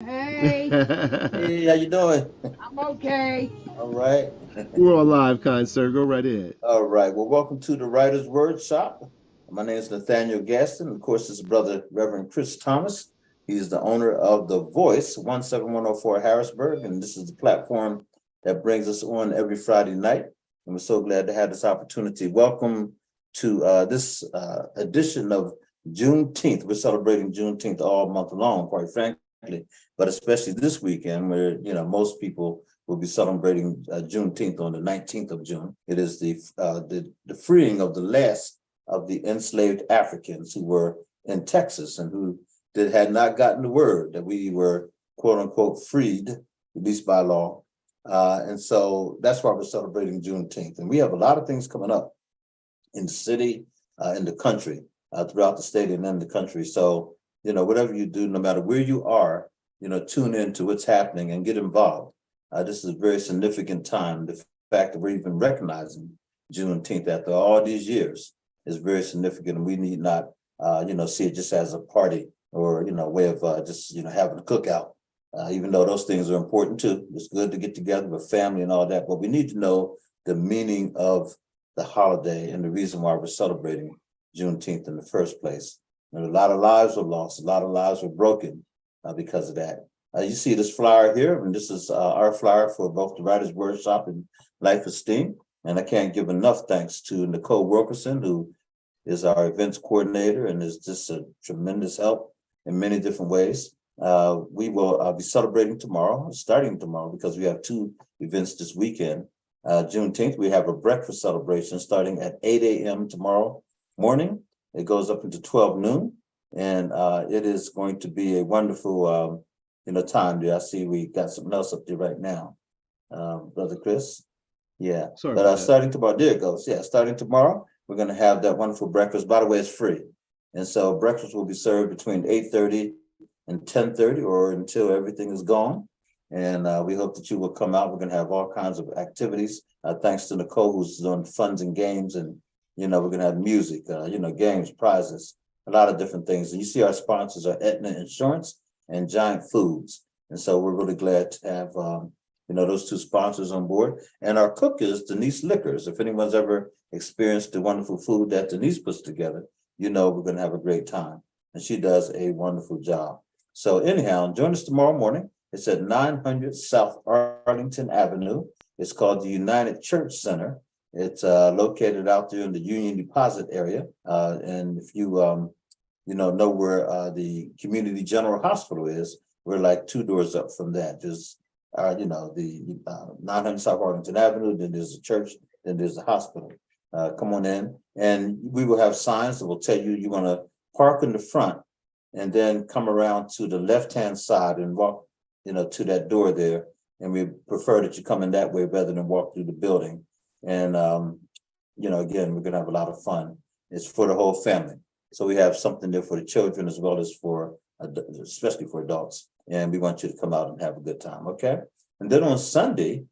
Hey, Hey, how you doing? I'm okay. All right. We're all live, kind sir. Go right ahead. All right. Well, welcome to the Writer's Wordshop. My name is Nathaniel Gadsden. Of course, this is Brother Reverend Chris Thomas. He's the owner of The Voice, 17104 Harrisburg, and this is the platform that brings us on every Friday night. And we're so glad to have this opportunity. Welcome to this edition of Juneteenth. We're celebrating Juneteenth all month long, quite frankly, but especially this weekend where, most people will be celebrating Juneteenth on the 19th of June. It is the freeing of the last of the enslaved Africans who were in Texas and who had not gotten the word that we were quote unquote freed, at least by law. And so that's why we're celebrating Juneteenth. And we have a lot of things coming up in the city, in the country, throughout the state and in the country. So, whatever you do, no matter where you are, tune in to what's happening and get involved. This is a very significant time. The fact that we're even recognizing Juneteenth after all these years is very significant, and we need not, see it just as a party or way of just having a cookout. Even though those things are important too, it's good to get together with family and all that. But we need to know the meaning of the holiday and the reason why we're celebrating Juneteenth in the first place. And a lot of lives were lost, a lot of lives were broken because of that. You see this flyer here, and this is our flyer for both the Writers Workshop and Life Esteem. And I can't give enough thanks to Nicole Wilkerson, who is our events coordinator and is just a tremendous help in many different ways. We will be celebrating tomorrow, starting tomorrow, because we have two events this weekend. Juneteenth, we have a breakfast celebration starting at 8 a.m. tomorrow morning. It goes up into 12 noon, and it is going to be a wonderful time there. I see we got something else up there right now. Brother Chris. Yeah. Sorry But about that. starting tomorrow, there it goes. Yeah, starting tomorrow, we're going to have that wonderful breakfast. By the way, it's free. And so breakfast will be served between 8:30 and 10:30 or until everything is gone. And we hope that you will come out. We're going to have all kinds of activities. Thanks to Nicole, who's doing funds and games. And, we're going to have music, games, prizes, a lot of different things. And you see our sponsors are Aetna Insurance and Giant Foods. And so we're really glad to have, those two sponsors on board. And our cook is Denise Liquors. If anyone's ever experienced the wonderful food that Denise puts together, we're going to have a great time. And she does a wonderful job. So anyhow, join us tomorrow morning. It's at 900 South Arlington Avenue. It's called the United Church Center. It's located out there in the Union Deposit area. And if you know where the Community General Hospital is, we're like two doors up from that. There's, the 900 South Arlington Avenue, then there's a church, then there's a hospital. Come on in, and we will have signs that will tell you you're going to park in the front and then come around to the left-hand side and walk, to that door there. And we prefer that you come in that way rather than walk through the building. And, again, we're going to have a lot of fun. It's for the whole family. So we have something there for the children as well as for, especially for adults. And we want you to come out and have a good time, okay? And then on Sunday,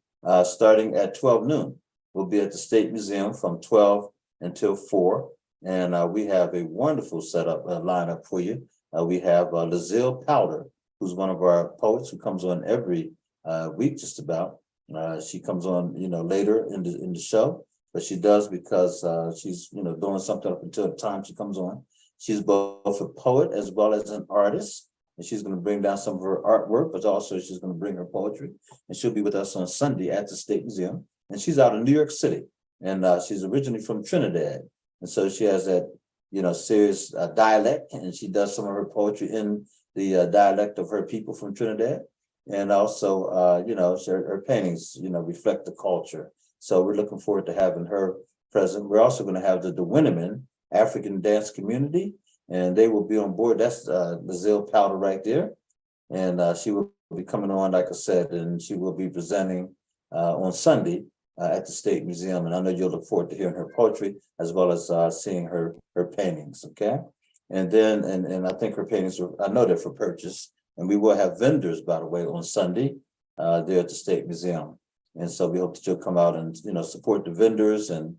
starting at 12 noon, we'll be at the State Museum from 12 until 4. And we have a wonderful setup lineup for you. We have Lazille Powder, who's one of our poets who comes on every week just about. She comes on, later in the show, but she does because she's, doing something up until the time she comes on. She's both a poet as well as an artist, and she's going to bring down some of her artwork, but also she's going to bring her poetry, and she'll be with us on Sunday at the State Museum. And she's out of New York City, and she's originally from Trinidad, and so she has that, serious dialect, and she does some of her poetry in the dialect of her people from Trinidad. And also, her paintings, reflect the culture. So we're looking forward to having her present. We're also going to have the Winneman African Dance Community, and they will be on board. That's the Lazille Powder right there. And she will be coming on, like I said, and she will be presenting on Sunday at the State Museum. And I know you'll look forward to hearing her poetry as well as seeing her paintings, okay? And then, and I think her paintings, I know they're for purchase. And we will have vendors, by the way, on Sunday there at the State Museum. And so we hope that you'll come out and, support the vendors and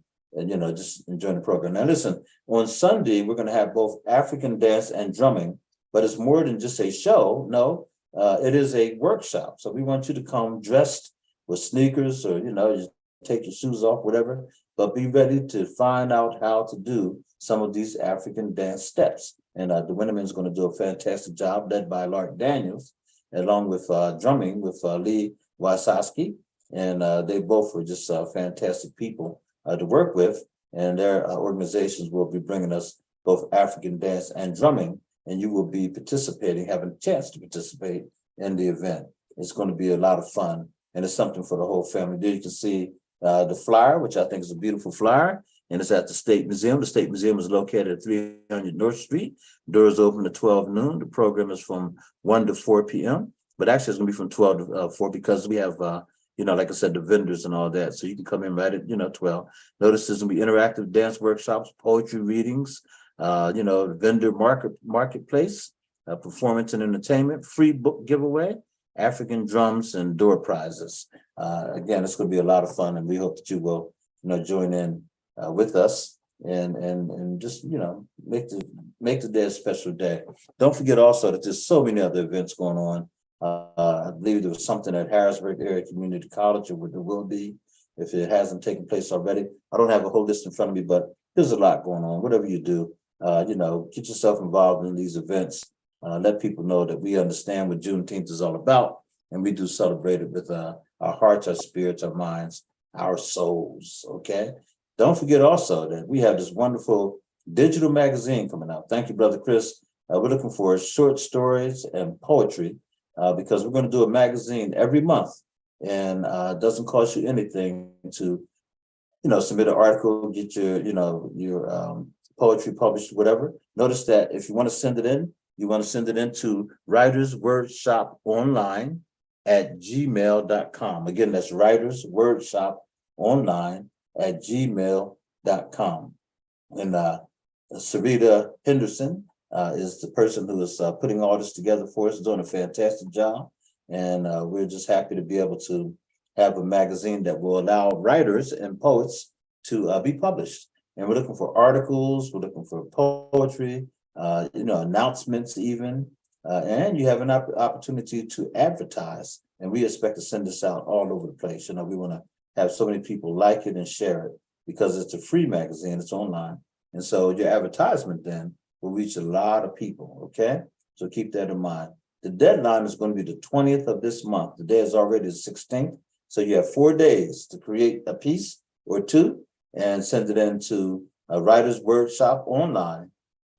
just enjoy the program. Now, listen, on Sunday, we're going to have both African dance and drumming, but it's more than just a show. No, it is a workshop. So we want you to come dressed with sneakers or, you take your shoes off, whatever, but be ready to find out how to do some of these African dance steps. And the Winterman is going to do a fantastic job, led by Lark Daniels, along with drumming with Lee Wysocki. And they both were just fantastic people to work with. And their organizations will be bringing us both African dance and drumming. And you will be participating, having a chance to participate in the event. It's going to be a lot of fun. And it's something for the whole family. There you can see the flyer, which I think is a beautiful flyer. And it's at the State Museum. The State Museum is located at 300 North Street. Doors open at 12 noon. The program is from 1 to 4 p.m. But actually, it's going to be from 12 to 4 because we have, like I said, the vendors and all that. So you can come in right at, 12. Notice there's going to be interactive dance workshops, poetry readings, vendor marketplace, performance and entertainment, free book giveaway, African drums, and door prizes. Again, it's going to be a lot of fun, and we hope that you will, join in with us and just make the day a special day. Don't forget also that there's so many other events going on. I believe there was something at Harrisburg Area Community College, or there will be if it hasn't taken place already. I don't have a whole list in front of me, but there's a lot going on. Whatever you do, get yourself involved in these events. Let people know that we understand what Juneteenth is all about, and we do celebrate it with our hearts, our spirits, our minds, our souls. Okay. Don't forget also that we have this wonderful digital magazine coming out. Thank you, Brother Chris. We're looking for short stories and poetry because we're going to do a magazine every month, and it doesn't cost you anything to, submit an article, get your poetry published, whatever. Notice that if you want to send it in, you want to send it into Writers Wordshop Online at gmail.com. Again, that's Writers Wordshop Online at gmail.com. And Sarita Henderson is the person who is putting all this together for us, doing a fantastic job. And we're just happy to be able to have a magazine that will allow writers and poets to be published. And we're looking for articles, we're looking for poetry, announcements even, and you have an opportunity to advertise. And we expect to send this out all over the place. We want to have so many people like it and share it because it's a free magazine, it's online. And so your advertisement then will reach a lot of people, okay? So keep that in mind. The deadline is going to be the 20th of this month. The day is already the 16th. So you have 4 days to create a piece or two and send it in to Writers Wordshop Online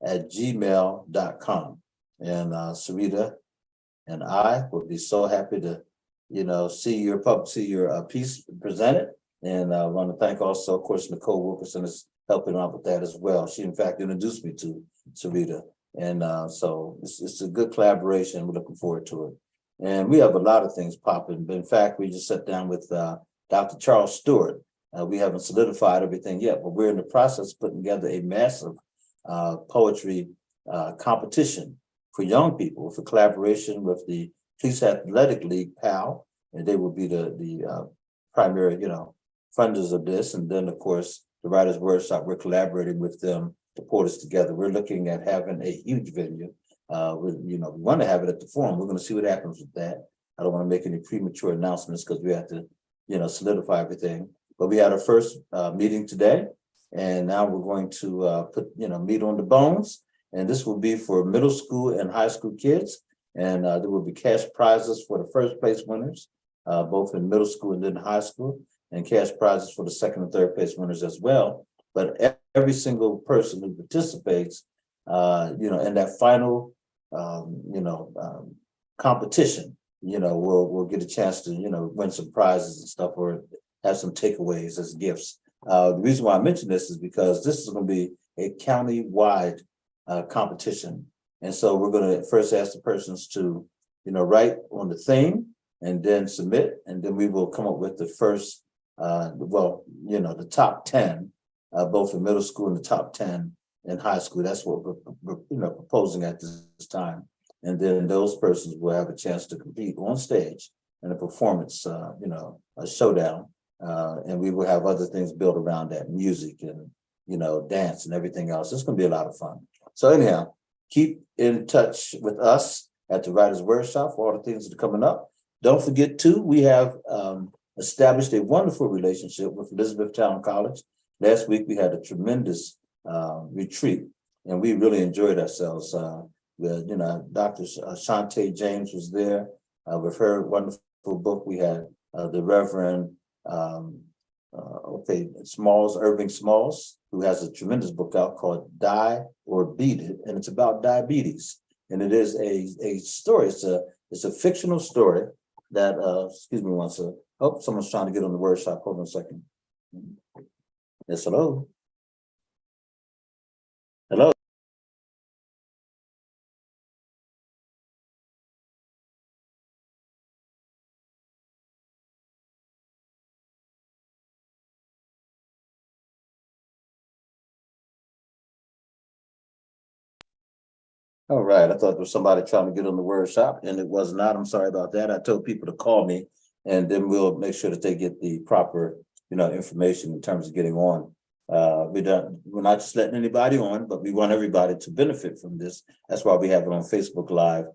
at gmail.com. And Sarita and I will be so happy to, see your piece presented. And I want to thank also, of course, Nicole Wilkerson is helping out with that as well. She, in fact, introduced me to Sarita. And so it's a good collaboration. We're looking forward to it. And we have a lot of things popping. But in fact, we just sat down with Dr. Charles Stewart. We haven't solidified everything yet, but we're in the process of putting together a massive poetry competition for young people for collaboration with the Police Athletic League, PAL, and they will be the primary, funders of this. And then, of course, the Writers Workshop, we're collaborating with them to put us together. We're looking at having a huge venue. We want to have it at the Forum. We're going to see what happens with that. I don't want to make any premature announcements because we have to, solidify everything. But we had our first meeting today, and now we're going to put, meat on the bones. And this will be for middle school and high school kids. And there will be cash prizes for the first place winners, both in middle school and then high school, and cash prizes for the second and third place winners as well. But every single person who participates, in that final, competition, will get a chance to, win some prizes and stuff or have some takeaways as gifts. The reason why I mention this is because this is going to be a county-wide competition. And so we're going to first ask the persons to, write on the theme and then submit. And then we will come up with the first, the top 10, both in middle school and the top 10 in high school. That's what we're proposing at this time. And then those persons will have a chance to compete on stage in a performance, a showdown. And we will have other things built around that, music and, dance and everything else. It's going to be a lot of fun. So anyhow, keep in touch with us at the Writers Workshop for all the things that are coming up. Don't forget too, we have established a wonderful relationship with Elizabethtown College. Last week we had a tremendous retreat, and we really enjoyed ourselves. Dr. Shantae James was there with her wonderful book. We had the Reverend Irving Smalls, who has a tremendous book out called Die or Beat It, and it's about diabetes. And it is a story. It's a fictional story that excuse me one second. Oh, someone's trying to get on the Wordshop. Hold on a second. Yes, hello. Hello. All right, I thought there was somebody trying to get on the Wordshop, and it was not. I'm sorry about that. I told people to call me, and then we'll make sure that they get the proper, information in terms of getting on. We're not just letting anybody on, but we want everybody to benefit from this. That's why we have it on Facebook Live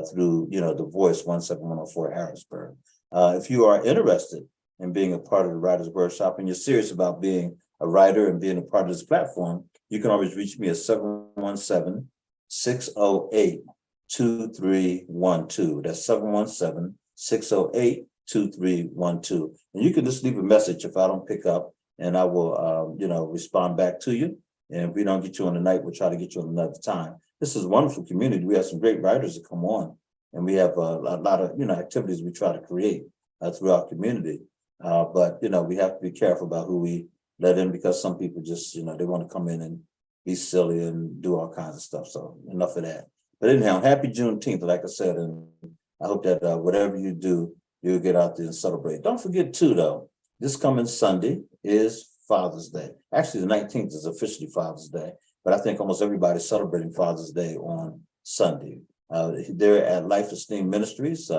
through, the Voice 17104 Harrisburg. If you are interested in being a part of the Writers Workshop and you're serious about being a writer and being a part of this platform, you can always reach me at 717-608-2312. That's 717-608-2312. And you can just leave a message if I don't pick up, and I will, respond back to you. And if we don't get you on tonight, we'll try to get you on another time. This is a wonderful community. We have some great writers that come on, and we have a lot of, activities we try to create through our community. But we have to be careful about who we let in, because some people just, they want to come in and be silly and do all kinds of stuff. So enough of that. But anyhow, happy Juneteenth, like I said, and I hope that whatever you do, you'll get out there and celebrate. Don't forget too, though, this coming Sunday is Father's Day. Actually, the 19th is officially Father's Day, but I think almost everybody's celebrating Father's Day on Sunday. They're at Life Esteem Ministries.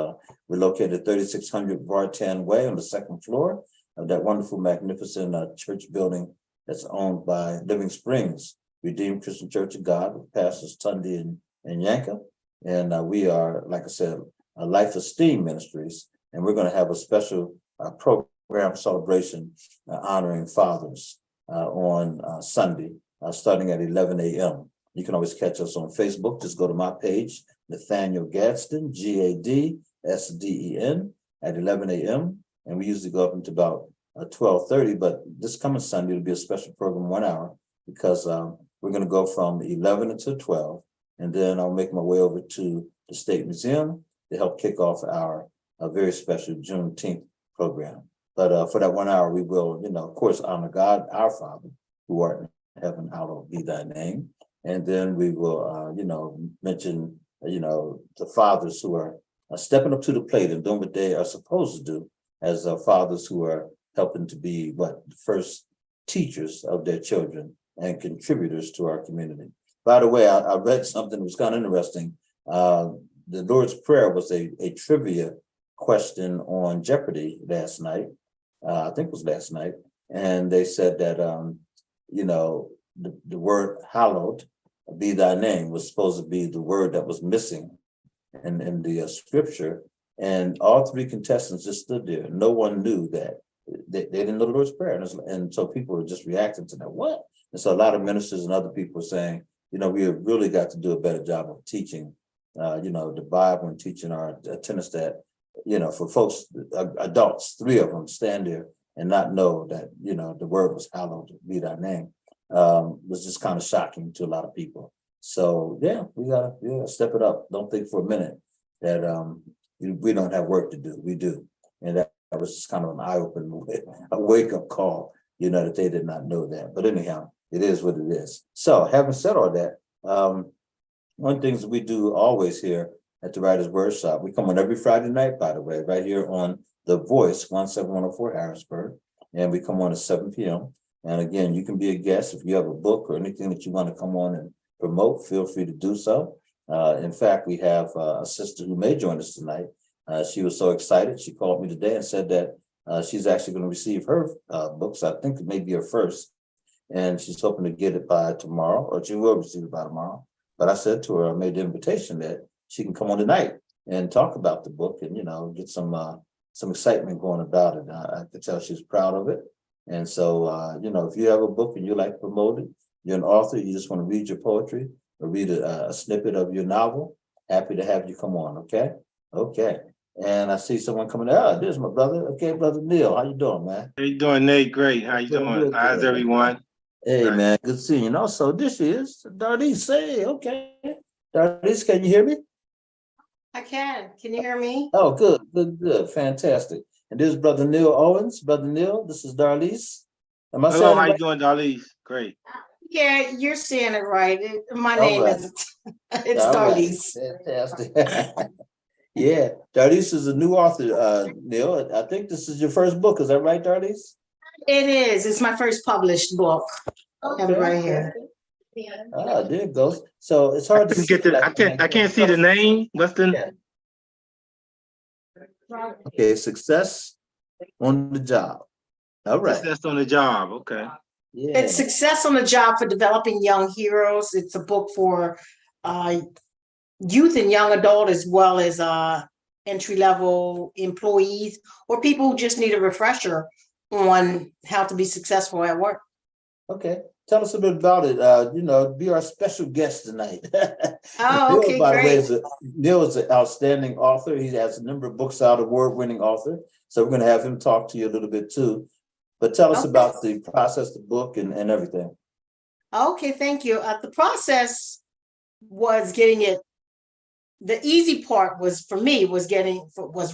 We're located at 3600 Vartan Way on the second floor of that wonderful, magnificent church building that's owned by Living Springs Redeemed Christian Church of God with Pastors Tunde and Yanka. And we are, like I said, Life Esteem Ministries, and we're going to have a special program celebration honoring fathers on Sunday, starting at 11 a.m. You can always catch us on Facebook. Just go to my page, Nathaniel Gadsden, Gadsden, at 11 a.m. And we usually go up into about 12:30, but this coming Sunday will be a special program, 1 hour, because we're going to go from 11 until 12, and then I'll make my way over to the State Museum to help kick off our very special Juneteenth program. But for that 1 hour, we will, of course, honor God, our Father, who art in heaven, hallowed be thy name. And then we will, mention, the fathers who are stepping up to the plate and doing what they are supposed to do as fathers who are helping to be the first teachers of their children and contributors to our community. By the way, I read something that was kind of interesting. The Lord's Prayer was a trivia question on Jeopardy last night. I think it was last night. And they said that, the word hallowed be thy name was supposed to be the word that was missing in the scripture. And all three contestants just stood there. No one knew that. They didn't know the Lord's Prayer. And so people were just reacting to that. What? And so a lot of ministers and other people are saying, we have really got to do a better job of teaching, the Bible, and teaching our tenants that, for folks, adults, three of them stand there and not know that, the word was hallowed be thy name, was just kind of shocking to a lot of people. So, yeah, we got to step it up. Don't think for a minute that we don't have work to do. We do. And that was just kind of an eye-opening, a wake-up call, that they did not know that. But anyhow, it is what it is. So having said all that, one of the things that we do always here at the Writers Workshop, we come on every Friday night, by the way, right here on The Voice 17104 Harrisburg, and we come on at 7 p.m. And again, you can be a guest if you have a book or anything that you want to come on and promote, feel free to do so. In fact, we have a sister who may join us tonight. She was so excited. She called me today and said that she's actually going to receive her books. I think it may be her first, and she's hoping to get it by tomorrow, or she will receive it by tomorrow. But I said to her, I made the invitation that she can come on tonight and talk about the book and, get some excitement going about it. I could tell she's proud of it. And so, if you have a book and you like to promote it, you're an author, you just want to read your poetry or read a snippet of your novel, happy to have you come on, okay? Okay. And I see someone coming. There's my brother. Okay, brother Neil, how you doing, man? How you doing, Nate? Great. How you doing? Good, How's good. everyone? Hey, Right. man, good seeing you. And also, this is Darlise. Hey, okay. Darlise, can you hear me? I can. Can you hear me? Oh, good. Fantastic. And this is brother Neil Owens. Brother Neil, this is Darlise. Am I Hello, saying it how you right? doing, Darlise? Great. Yeah, you're saying it right. My All name right. is it's All right. Darlise. Fantastic. Yeah, Darlise is a new author, Neil. I think this is your first book. Is that right, Darlise? It is. It's my first published book. I have it right here. There it goes. So it's I hard to couldn't see. get the I can't see the name. What's the Yeah. Okay, success on the job. All right. success on the job? Okay. Yeah. It's Success on the Job for Developing Young Heroes. It's a book for youth and young adult, as well as entry-level employees or people who just need a refresher on how to be successful at work. Okay. Tell us a bit about it. Be our special guest tonight. Oh, okay, Neil, by the way, great. Neil is an outstanding author. He has a number of books out, award-winning author. So we're going to have him talk to you a little bit too. But tell us Okay. about the process, the book, and everything. Okay, thank you. The process was getting it. The easy part was for me was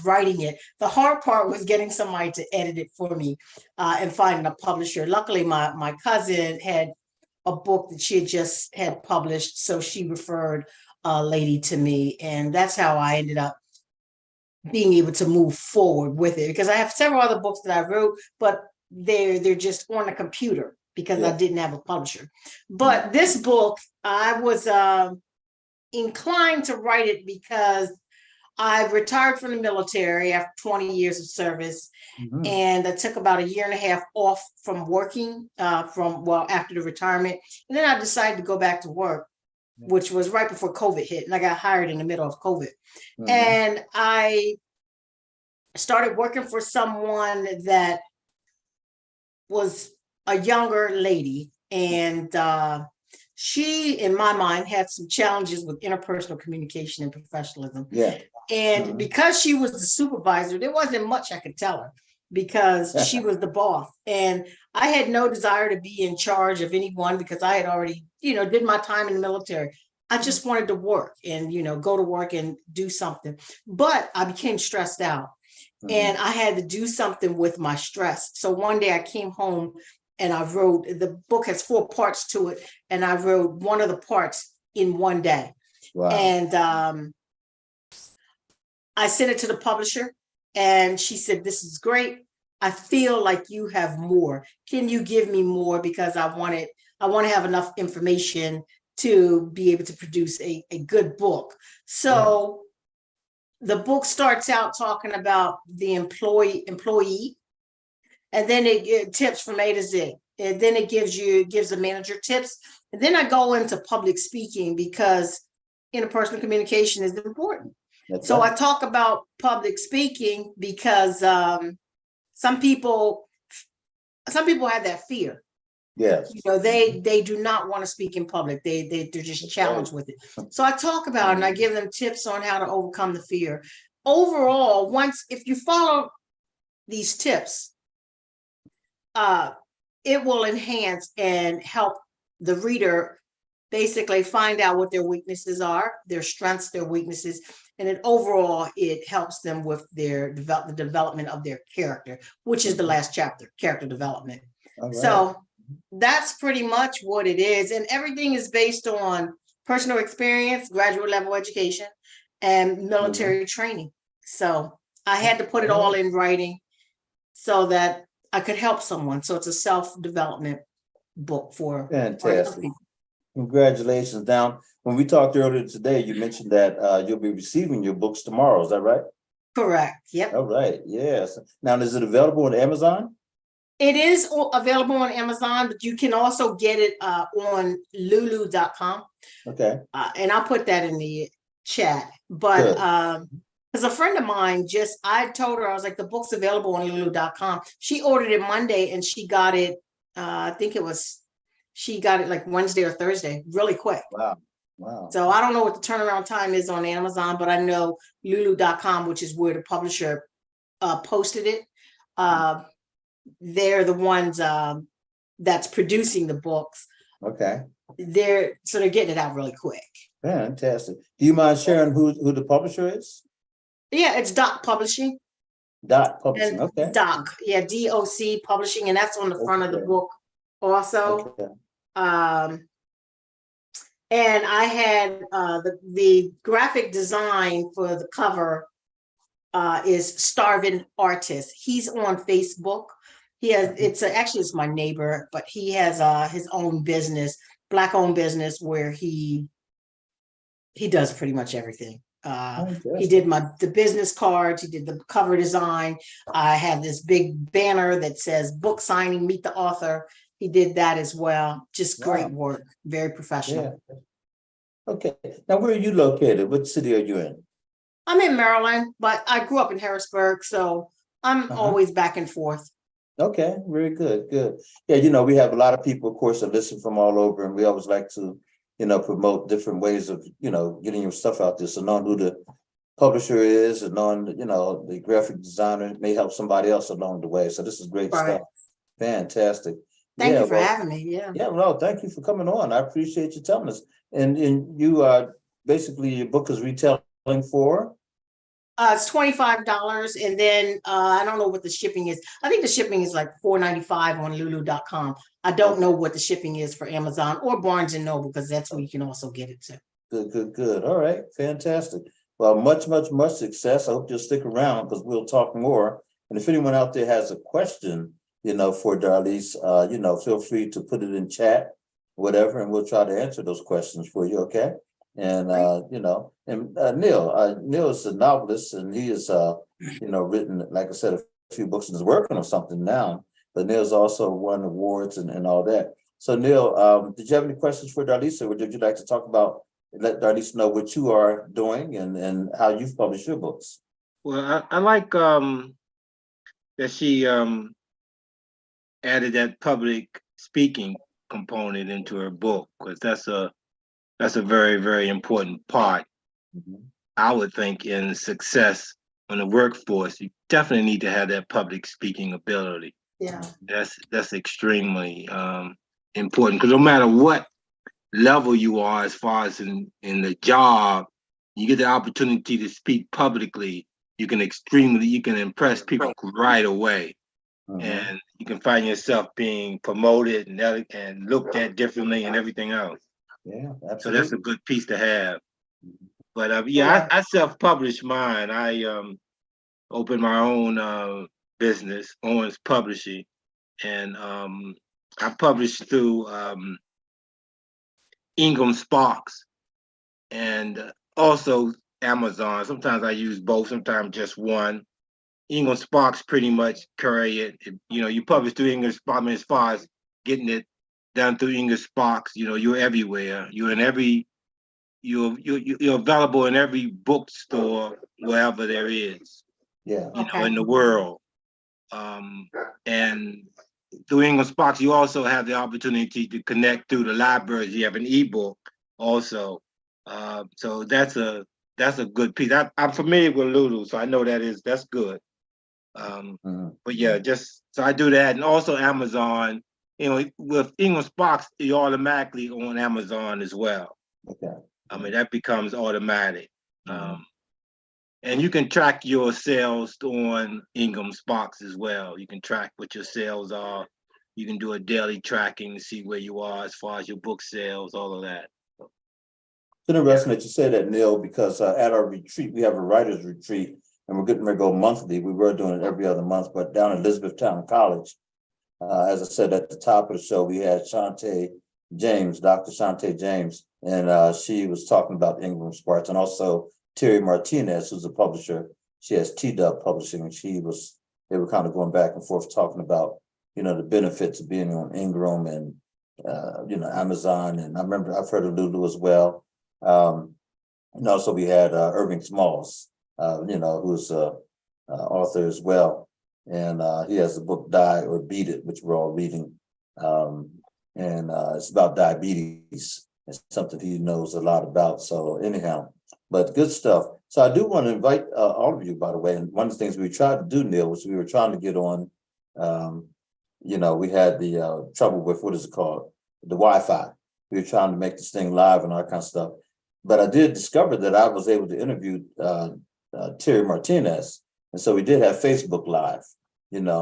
writing it. The hard part was getting somebody to edit it for me and finding a publisher. Luckily, my cousin had a book that she had published, so she referred a lady to me, and that's how I ended up being able to move forward with it, because I have several other books that I wrote, but they're just on the computer because I didn't have a publisher. But this book, I was inclined to write it because I retired from the military after 20 years of service. Mhm. And I took about 1.5 years off from working after the retirement. And then I decided to go back to work, which was right before COVID hit. And I got hired in the middle of COVID. Mhm. And I started working for someone that was a younger lady. And she, in my mind, had some challenges with interpersonal communication and professionalism. Yeah. And because she was the supervisor, there wasn't much I could tell her because she was the boss. And I had no desire to be in charge of anyone because I had already, did my time in the military. I just wanted to work and, go to work and do something. But I became stressed out and I had to do something with my stress. So one day I came home and I wrote, the book has 4 parts to it, and I wrote one of the parts in one day. Wow. And I sent it to the publisher and she said, "This is great. I feel like you have more. Can you give me more? Because I want to have enough information to be able to produce a good book." So the book starts out talking about the employee, and then it tips from A to Z. And then it gives the manager tips. And then I go into public speaking because interpersonal communication is important. That's So right. I talk about public speaking because some people have that fear. Yes. They do not want to speak in public. They're just challenged with it. So I talk about it and I give them tips on how to overcome the fear. Overall, if you follow these tips, it will enhance and help the reader basically find out what their weaknesses are, their strengths, their weaknesses, and then overall it helps them with the development of their character, which is the last chapter, character development. All right. So that's pretty much what it is, and everything is based on personal experience, graduate level education, and military training. So I had to put it all in writing so that I could help someone. So it's a self-development book for Fantastic. Congratulations. Now, when we talked earlier today, you mentioned that you'll be receiving your books tomorrow. Is that right? Correct. Yep. All right. Yes. Now, is it available on Amazon? It is available on Amazon, but you can also get it on lulu.com. Okay. And I'll put that in the chat, but Good. because a friend of mine I told her, I was like, the book's available on lulu.com. She ordered it Monday and she got it, she got it like Wednesday or Thursday, really quick. Wow. Wow. So I don't know what the turnaround time is on Amazon, but I know lulu.com, which is where the publisher posted it. They're the ones that's producing the books. Okay. They're getting it out really quick. Fantastic. Do you mind sharing who the publisher is? Yeah, it's Doc Publishing. Dot Publishing. And Okay. Doc, yeah, DOC Publishing, and that's on the front of the Okay. book also. Okay. And I had the graphic design for the cover is Starving Artist. He's on Facebook. He has actually it's my neighbor, but he has his own business, Black-owned business, where he does pretty much everything. He did the business cards, he did the cover design. I have this big banner that says book signing, meet the author. He did that as well. Just great work, very professional. Yeah. Okay. Now, where are you located? What city are you in? I'm in Maryland, but I grew up in Harrisburg, so I'm always back and forth. Okay, very good, good. Yeah, we have a lot of people, of course, that listen from all over, and we always like to, promote different ways of, getting your stuff out there. So knowing who the publisher is and knowing, the graphic designer may help somebody else along the way. So this is great stuff. Fantastic. Thank you for having me. Yeah. Yeah, no, thank you for coming on. I appreciate you telling us. And you basically your book is retailing for? It's $25, and then I don't know what the shipping is. I think the shipping is like $4.95 on lulu.com. I don't know what the shipping is for Amazon or Barnes and Noble, because that's where you can also get it to. Good. All right, fantastic. Well, much success. I hope you'll stick around because we'll talk more. And if anyone out there has a question, for Darlise, feel free to put it in chat, whatever, and we'll try to answer those questions for you. Okay. And Neil is a novelist, and he is written, like I said, a few books and is working on something now. But Neil's also won awards and all that. So Neil, did you have any questions for Darlise, or would you like to talk about, let Darlise know what you are doing and how you've published your books? Well, I like that she added that public speaking component into her book, because that's a very, very important part. I would think in success in the workforce, you definitely need to have that public speaking ability. Yeah. That's extremely important, because no matter what level you are as far as in the job, you get the opportunity to speak publicly, you can impress people right away. And you can find yourself being promoted and looked at differently and everything else. Yeah, absolutely. So that's a good piece to have. But I self-published mine. I opened my own business, Owens Publishing, and I published through Ingram Sparks and also Amazon. Sometimes I use both, sometimes just one. Ingram Sparks pretty much carry it. You publish through Ingram Sparks. I mean, as far as getting it done through Ingram Sparks, you're everywhere. You're available in every bookstore wherever there is. Yeah. In the world. And through Ingram Sparks, you also have the opportunity to connect through the libraries. You have an ebook also. So that's a good piece. I'm familiar with Lulu, so I know that's good. But yeah, so I do that. And also Amazon, with Ingram Sparks, you're automatically on Amazon as well. Okay. I mean, that becomes automatic. And you can track your sales on Ingram Sparks as well. You can track what your sales are. You can do a daily tracking to see where you are as far as your book sales, all of that. It's interesting that you say that, Neil, because at our retreat, we have a writer's retreat, and we're getting ready to go monthly. We were doing it every other month, but down at Elizabethtown College, as I said at the top of the show, we had Dr. Shantae James, and she was talking about Ingram Sparks, and also Terry Martinez, who's a publisher. She has T-Dub Publishing, and they were kind of going back and forth talking about, the benefits of being on Ingram and, Amazon. And I remember I've heard of Lulu as well. And also we had Irving Smalls, who's an author as well. And he has the book Die or Beat It, which we're all reading. And it's about diabetes. It's something he knows a lot about. So anyhow, but good stuff. So I do want to invite all of you, by the way. And one of the things we tried to do, Neil, was we were trying to get on, we had the trouble with, what is it called? The Wi-Fi. We were trying to make this thing live and all that kind of stuff. But I did discover that I was able to interview Terry Martinez. And so we did have Facebook Live,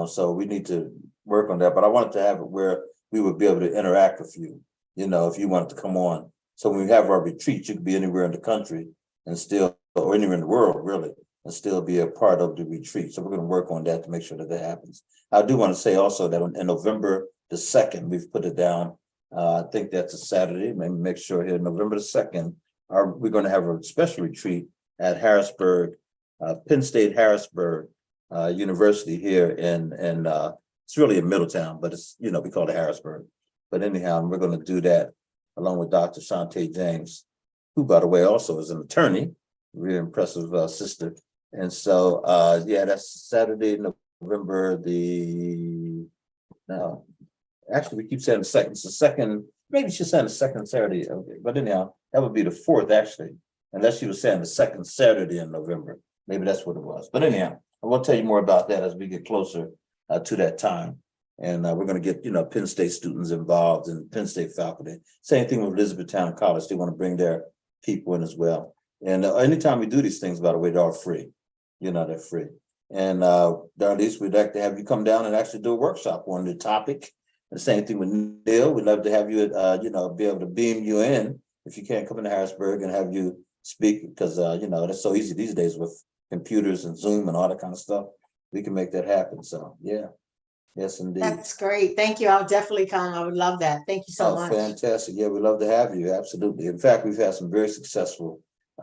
so we need to work on that. But I wanted to have it where we would be able to interact with you, if you wanted to come on. So when we have our retreats, you could be anywhere in the country and still, or anywhere in the world, really, and still be a part of the retreat. So we're going to work on that to make sure that that happens. I do want to say also that in November the 2nd, we've put it down. I think that's a Saturday. Maybe make sure here, November the 2nd, we're going to have a special retreat at Harrisburg, Penn State Harrisburg University here in it's really in Middletown, but it's, we call it Harrisburg. But anyhow, we're going to do that along with Dr. Shantae James, who, by the way, also is an attorney, really impressive sister. And so, that's Saturday, November actually, we keep saying the second. It's the second, maybe she's saying the second Saturday. Okay. But anyhow, that would be the 4th, actually, unless she was saying the second Saturday in November. Maybe that's what it was. But anyhow, I will tell you more about that as we get closer to that time. And we're going to get, Penn State students involved and Penn State faculty. Same thing with Elizabethtown College. They want to bring their people in as well. And anytime we do these things, by the way, they're all free. They're free. And Darlise, we'd like to have you come down and actually do a workshop on the topic. The same thing with Neil. We'd love to have you, be able to beam you in if you can't come into Harrisburg and have you speak, because, that's so easy these days with computers and Zoom and all that kind of stuff. We can make that happen. So, yeah. Yes, indeed. That's great. Thank you. I'll definitely come. I would love that. Thank you so much. Fantastic. Yeah, we'd love to have you. Absolutely. In fact, we've had some very successful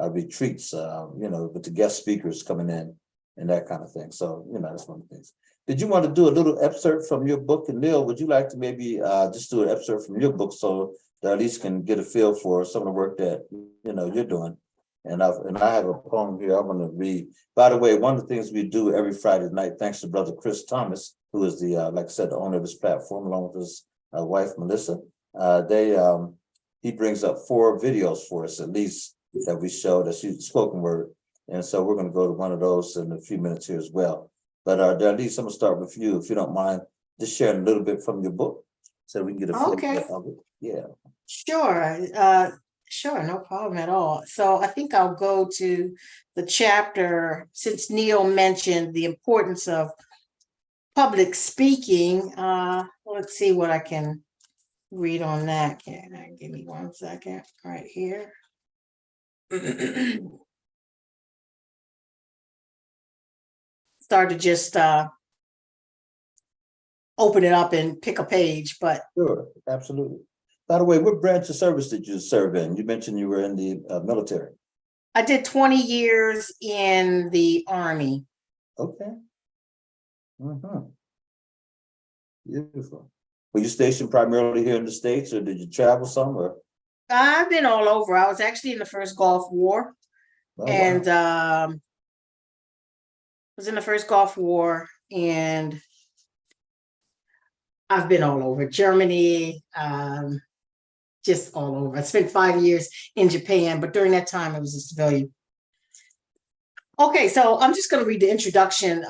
retreats, with the guest speakers coming in and that kind of thing. So, that's one of the things. Did you want to do a little excerpt from your book? And Neil, would you like to maybe just do an excerpt from your book so that at least can get a feel for some of the work that, you're doing? And I have a poem here I want to read. By the way, one of the things we do every Friday night, thanks to Brother Chris Thomas, who is the, like I said, the owner of this platform, along with his wife, Melissa, he brings up 4 videos for us, at least, that we show that's spoken word. And so we're going to go to one of those in a few minutes here as well. But Darlise, I'm going to start with you, if you don't mind, just sharing a little bit from your book so we can get a feel of it. Yeah. Sure, no problem at all. So I think I'll go to the chapter, since Neil mentioned the importance of public speaking. Let's see what I can read on that. Give me 1 second right here. Start to just open it up and pick a page, but sure, absolutely. By the way, what branch of service did you serve in? You mentioned you were in the military. I did 20 years in the Army. Okay. Beautiful. Were you stationed primarily here in the States, or did you travel somewhere? I've been all over. I was actually in the first Gulf War, and was in the first Gulf War, and I've been all over Germany, just all over. I spent 5 years in Japan, but during that time I was a civilian. Okay, so I'm just going to read the introduction,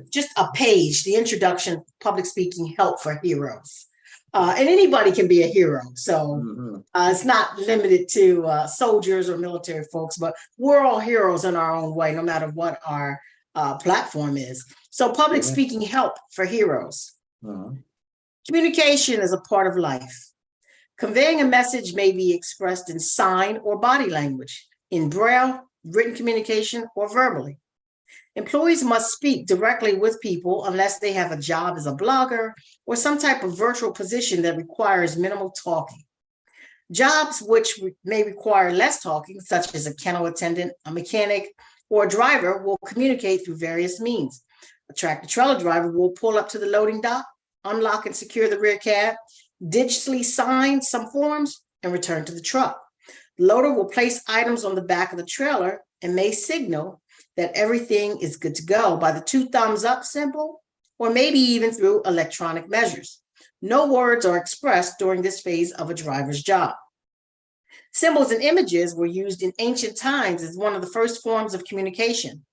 just a page, the introduction, public speaking help for heroes. And anybody can be a hero. So it's not limited to soldiers or military folks, but we're all heroes in our own way, no matter what our platform is. So public speaking help for heroes. Communication is a part of life. Conveying a message may be expressed in sign or body language, in braille, written communication, or verbally. Employees must speak directly with people unless they have a job as a blogger or some type of virtual position that requires minimal talking. Jobs which may require less talking, such as a kennel attendant, a mechanic, or a driver, will communicate through various means. A tractor-trailer driver will pull up to the loading dock, unlock and secure the rear cab, digitally sign some forms, and return to the truck. The loader will place items on the back of the trailer and may signal that everything is good to go by the 2 thumbs up symbol, or maybe even through electronic measures. No words are expressed during this phase of a driver's job. Symbols and images were used in ancient times as one of the first forms of communication.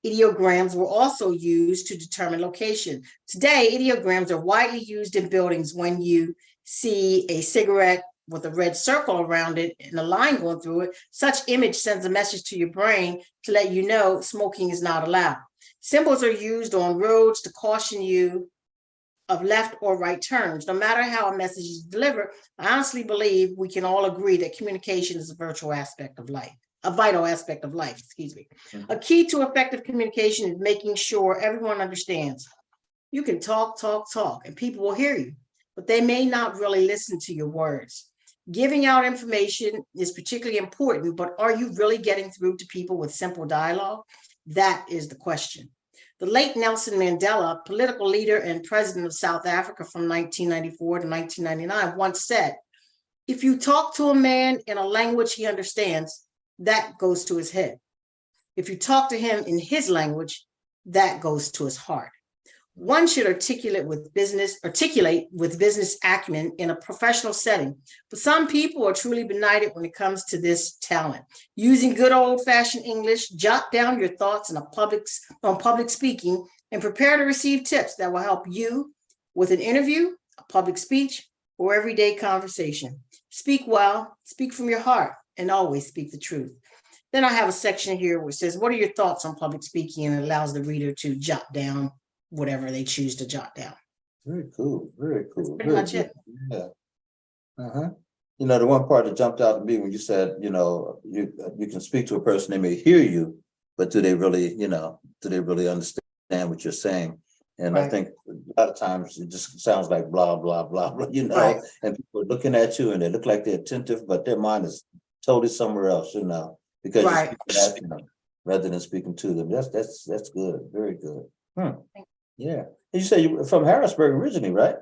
Ideograms were also used to determine location. Today, ideograms are widely used in buildings. When you see a cigarette with a red circle around it and a line going through it, such image sends a message to your brain to let you know smoking is not allowed. Symbols are used on roads to caution you of left or right turns. No matter how a message is delivered, I honestly believe we can all agree that communication is a vital aspect of life. A vital aspect of life, excuse me. Mhm. A key to effective communication is making sure everyone understands. You can talk, and people will hear you, but they may not really listen to your words. Giving out information is particularly important, but are you really getting through to people with simple dialogue? That is the question. The late Nelson Mandela, political leader and president of South Africa from 1994 to 1999, once said, "If you talk to a man in a language he understands, that goes to his head. If you talk to him in his language, that goes to his heart." One should articulate with business acumen in a professional setting, but some people are truly benighted when it comes to this talent. Using good old-fashioned English, jot down your thoughts on public speaking and prepare to receive tips that will help you with an interview, a public speech, or everyday conversation. Speak well, speak from your heart, and always speak the truth. Then I have a section here which says, what are your thoughts on public speaking? And it allows the reader to jot down whatever they choose to jot down. Very cool, very cool. Pretty Very much good. it. Yeah. Uh-huh. You know, the one part that jumped out to me when you said, you know, you can speak to a person, they may hear you, but do they really understand what you're saying? And I Right. think a lot of times it just sounds like blah, blah, blah, blah, you know, Right. and people are looking at you and they look like they're attentive, but their mind is totally somewhere else, you know, because you're Right. speaking at them rather than speaking to them. That's good, very good. Yeah. And you say you were from Harrisburg originally, right?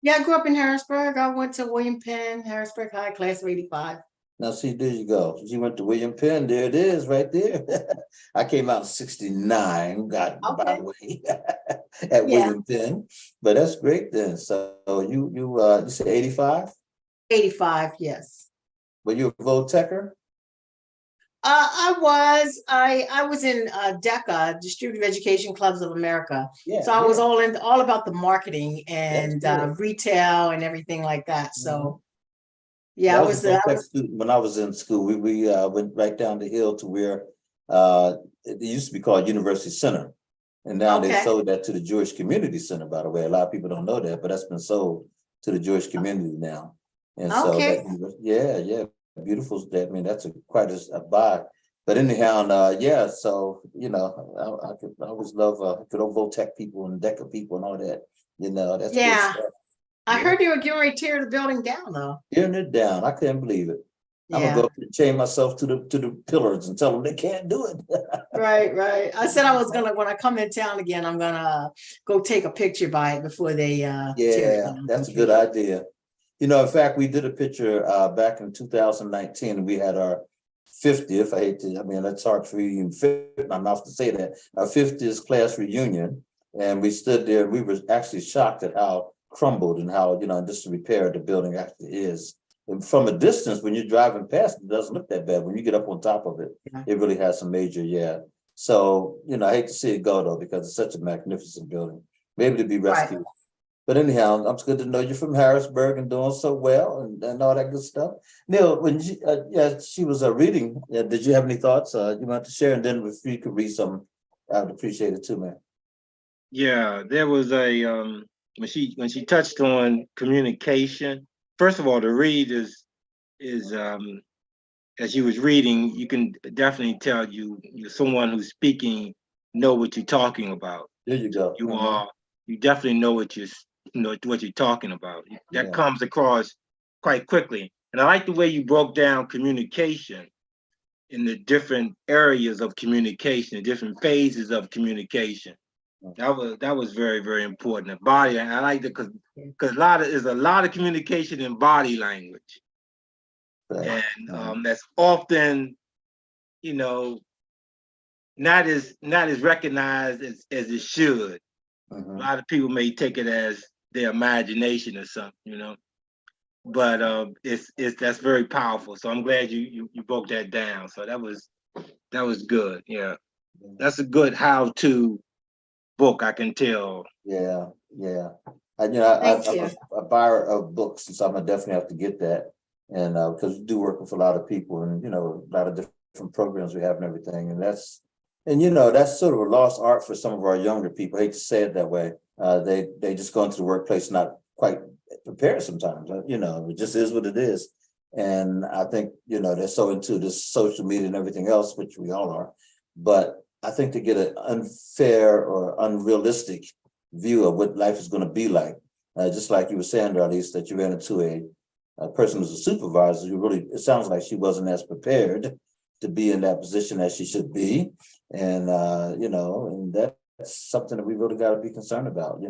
Yeah, I grew up in Harrisburg. I went to William Penn, Harrisburg High, class of 85. Now, see, there you go. You went to William Penn. There it is, right there. I came out in '69. By Okay. the way, at Yeah. William Penn. But that's great then. So you say 85? 85, yes. Were you a Votecher? I was in DECA, Distributed Education Clubs of America. Yeah. So I was yeah. all about the marketing and That's good. retail and everything like that. So Mhm. yeah, I I was was a Votecher student when I was in school. We went right down the hill to where it used to be called University Center. And now they okay. sold that to the Jewish Community Center, by the way. A lot of people don't know that, but that's been sold to the Jewish community now. And so Okay. that, yeah, beautiful. I mean, that's quite a buy. But anyhow, yeah, so, you know, I always love good old Votech people and DECA people and all that. You know, that's good Yeah. stuff. I Yeah. heard they were getting ready to tear the building down though. Tearing it down. I couldn't believe it. I'm gonna Yeah. go up and chain myself to the pillars and tell them they can't do it. Right. I said I was gonna, when I come in town again, I'm gonna go take a picture by it before they tear it Yeah, down. that's a good idea. You know, in fact, we did a picture back in 2019, and we had our 50th. I mean, that's hard for you to fit in my mouth to say that. Our 50th class reunion, and we stood there. We were actually shocked at how crumbled and how, you know, just the repair the building actually is. And from a distance, when you're driving past, it doesn't look that bad. When you get up on top of it, Yeah. it really has some major, yeah. So, you know, I hate to see it go though, because it's such a magnificent building. Maybe to be rescued. Right. But anyhow, it's good to know you're from Harrisburg and doing so well and all that good stuff. Neil, when she was reading, did you have any thoughts you want to share? And then if you could read some, I would appreciate it too, man. Yeah, there was a when she touched on communication. First of all, the read is as you was reading, you can definitely tell you're someone who's speaking, know what you're talking about. There you go. You definitely know what you're talking about. That Yeah. comes across quite quickly. And I like the way you broke down communication in the different areas of communication, the different phases of communication. That was very, very important. The body, I like that because there's a lot of communication in body language. Right. And that's often, you know, not as recognized as it should. A lot of people may take it as their imagination or something, you know. But it's that's very powerful. So I'm glad you broke that down. So that was good. Yeah, that's a good how-to book. I can tell. Yeah. Thank you. I'm a buyer of books, and so I'm gonna definitely have to get that. And because we do work with a lot of people, and a lot of different programs we have and everything, and that's sort of a lost art for some of our younger people. I hate to say it that way. They just go into the workplace not quite prepared sometimes. It just is what it is. And I think they're so into this social media and everything else, which we all are. But I think to get an unfair or unrealistic view of what life is going to be like, just like you were saying, Darlise, that you ran into a person who's a supervisor who really, it sounds like she wasn't as prepared to be in that position as she should be. And, and that's something that we really got to be concerned about. You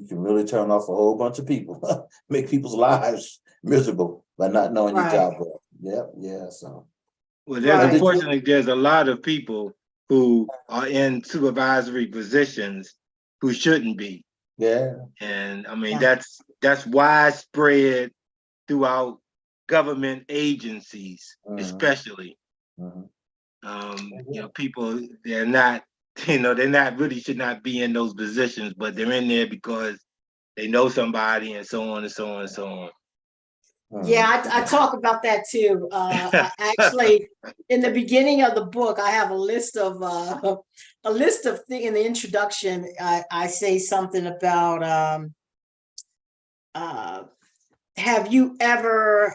can really turn off a whole bunch of people, make people's lives miserable by not knowing your job well. Yeah. So, well, unfortunately, there's a lot of people who are in supervisory positions who shouldn't be. Yeah. And I mean, that's widespread throughout government agencies, especially. People, they're not really should not be in those positions, but they're in there because they know somebody and so on and so on and so on. Yeah, I talk about that too. I actually, in the beginning of the book, I have a list of things in the introduction. I say something about have you ever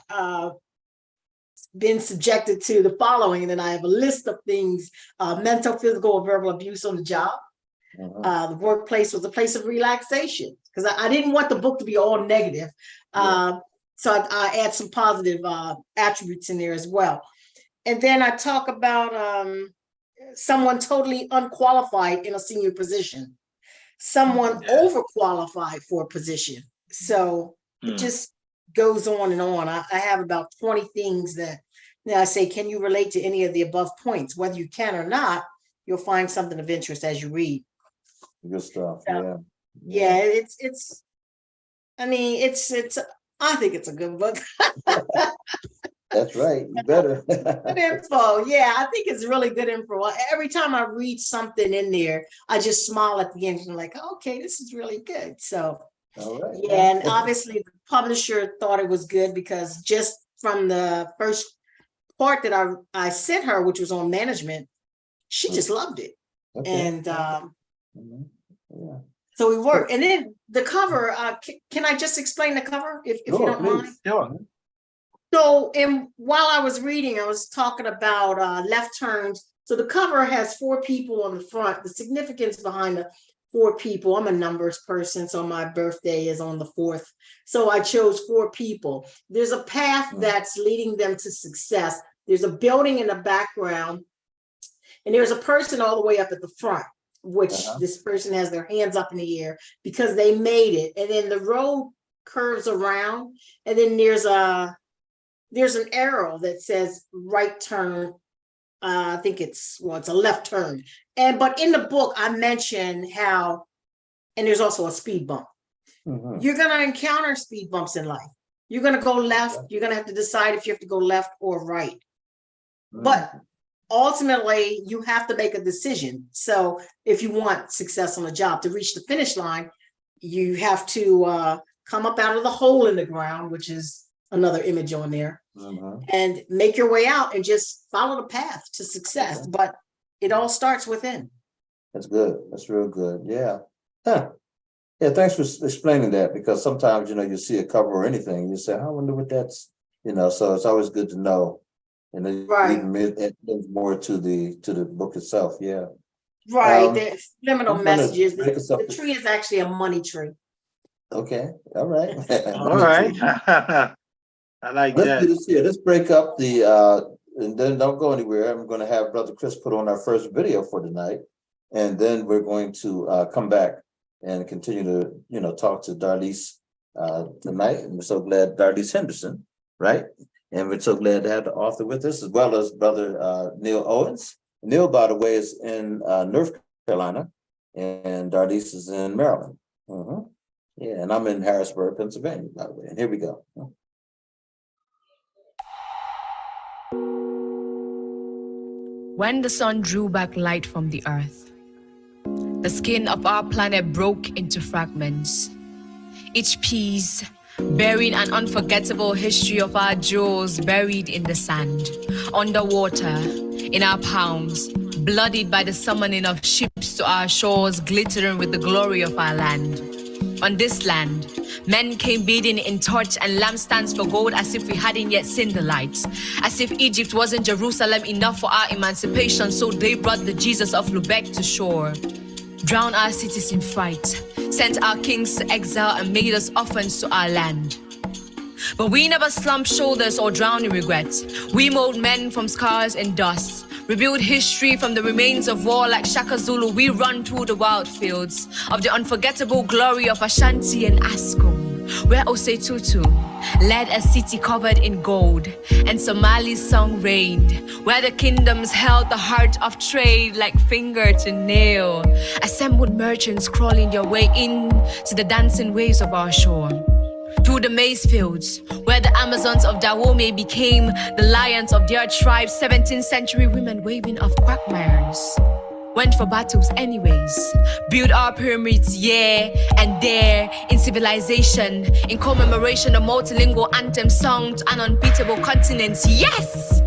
been subjected to the following? And then I have a list of things: mental, physical, or verbal abuse on the job. The workplace was a place of relaxation, because I didn't want the book to be all negative. So I add some positive attributes in there as well. And then I talk about someone totally unqualified in a senior position, someone overqualified for a position. So it just goes on and on. I have about 20 things that I say, can you relate to any of the above points? Whether you can or not, you'll find something of interest as you read. Good stuff. So, yeah, it's I think it's a good book. That's right. You better. Good info. Yeah, I think it's really good info. Every time I read something in there, I just smile at the end and I'm like, okay, this is really good. So, all right. Yeah, and obviously the publisher thought it was good because just from the first part that I sent her, which was on management, she just loved it. And so we worked. And then the cover, can I just explain the cover if you don't mind? Sure. So, while I was reading, I was talking about left turns. So the cover has 4 people on the front. The significance behind the 4 people, I'm a numbers person, so my birthday is on the 4th. So I chose 4 people. There's a path that's leading them to success. There's a building in the background, and there's a person all the way up at the front, which this person has their hands up in the air because they made it. And then the road curves around, and then there's an arrow that says right turn. I think it's a left turn. But in the book, I mentioned how, and there's also a speed bump. You're going to encounter speed bumps in life. You're going to go left. You're going to have to decide if you have to go left or right. But ultimately, you have to make a decision. So if you want success on a job, to reach the finish line, you have to come up out of the hole in the ground, which is another image on there, and make your way out and just follow the path to success. But it all starts within. That's good. That's real good. Yeah. Yeah. Thanks for explaining that, because sometimes, you see a cover or anything, you say, I wonder what that's, so it's always good to know. And then it means more to the book itself. Yeah. Right. There's subliminal messages. The tree is actually a money tree. Okay. All right. All right. I like that. Do this here. Let's break up the and then don't go anywhere. I'm going to have Brother Chris put on our first video for tonight, and then we're going to come back and continue to talk to Darlise tonight. And we're so glad Darlise Henderson, right? And we're so glad to have the author with us, as well as Brother Neil Owens. Neil, by the way, is in North Carolina, and Darlise is in Maryland. Yeah, and I'm in Harrisburg, Pennsylvania, by the way. And here we go. When the sun drew back light from the earth, the skin of our planet broke into fragments, each piece bearing an unforgettable history of our jewels buried in the sand, underwater, in our palms, bloodied by the summoning of ships to our shores, glittering with the glory of our land. On this land, men came bathing in torch and lampstands for gold, as if we hadn't yet seen the light. As if Egypt wasn't Jerusalem enough for our emancipation, so they brought the Jesus of Lubeck to shore. Drowned our cities in fright, sent our kings to exile, and made us orphans to our land. But we never slumped shoulders or drowned in regret. We mold men from scars and dust, rebuild history from the remains of war. Like Shaka Zulu, we run through the wild fields of the unforgettable glory of Ashanti and Ascom, where Osei Tutu led a city covered in gold, and Somali's song reigned, where the kingdoms held the heart of trade like finger to nail. Assembled merchants crawling their way in to the dancing waves of our shore. Through the maize fields, where the Amazons of Dahomey became the lions of their tribe. 17th century women waving off quagmires went for battles anyways. Built our pyramids, yeah, and there in civilization, in commemoration of multilingual anthem sung to an unbeatable continent. Yes!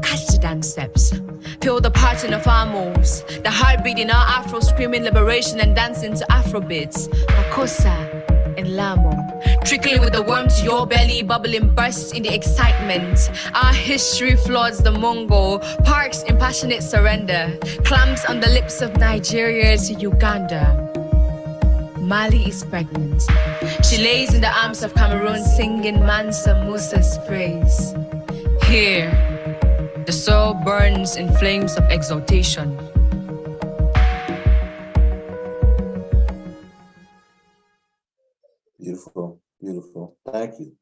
Catch the dance steps, feel the parting of our moves, the heartbeat in our afro screaming liberation and dancing to Afrobeats. Makossa and Lamo, trickling with the worms to your belly, bubbling bursts in the excitement. Our history floods the Mongol, parks in passionate surrender, clams on the lips of Nigeria to Uganda. Mali is pregnant. She lays in the arms of Cameroon, singing Mansa Musa's praise. Here, the soul burns in flames of exaltation. Beautiful, beautiful. Thank you.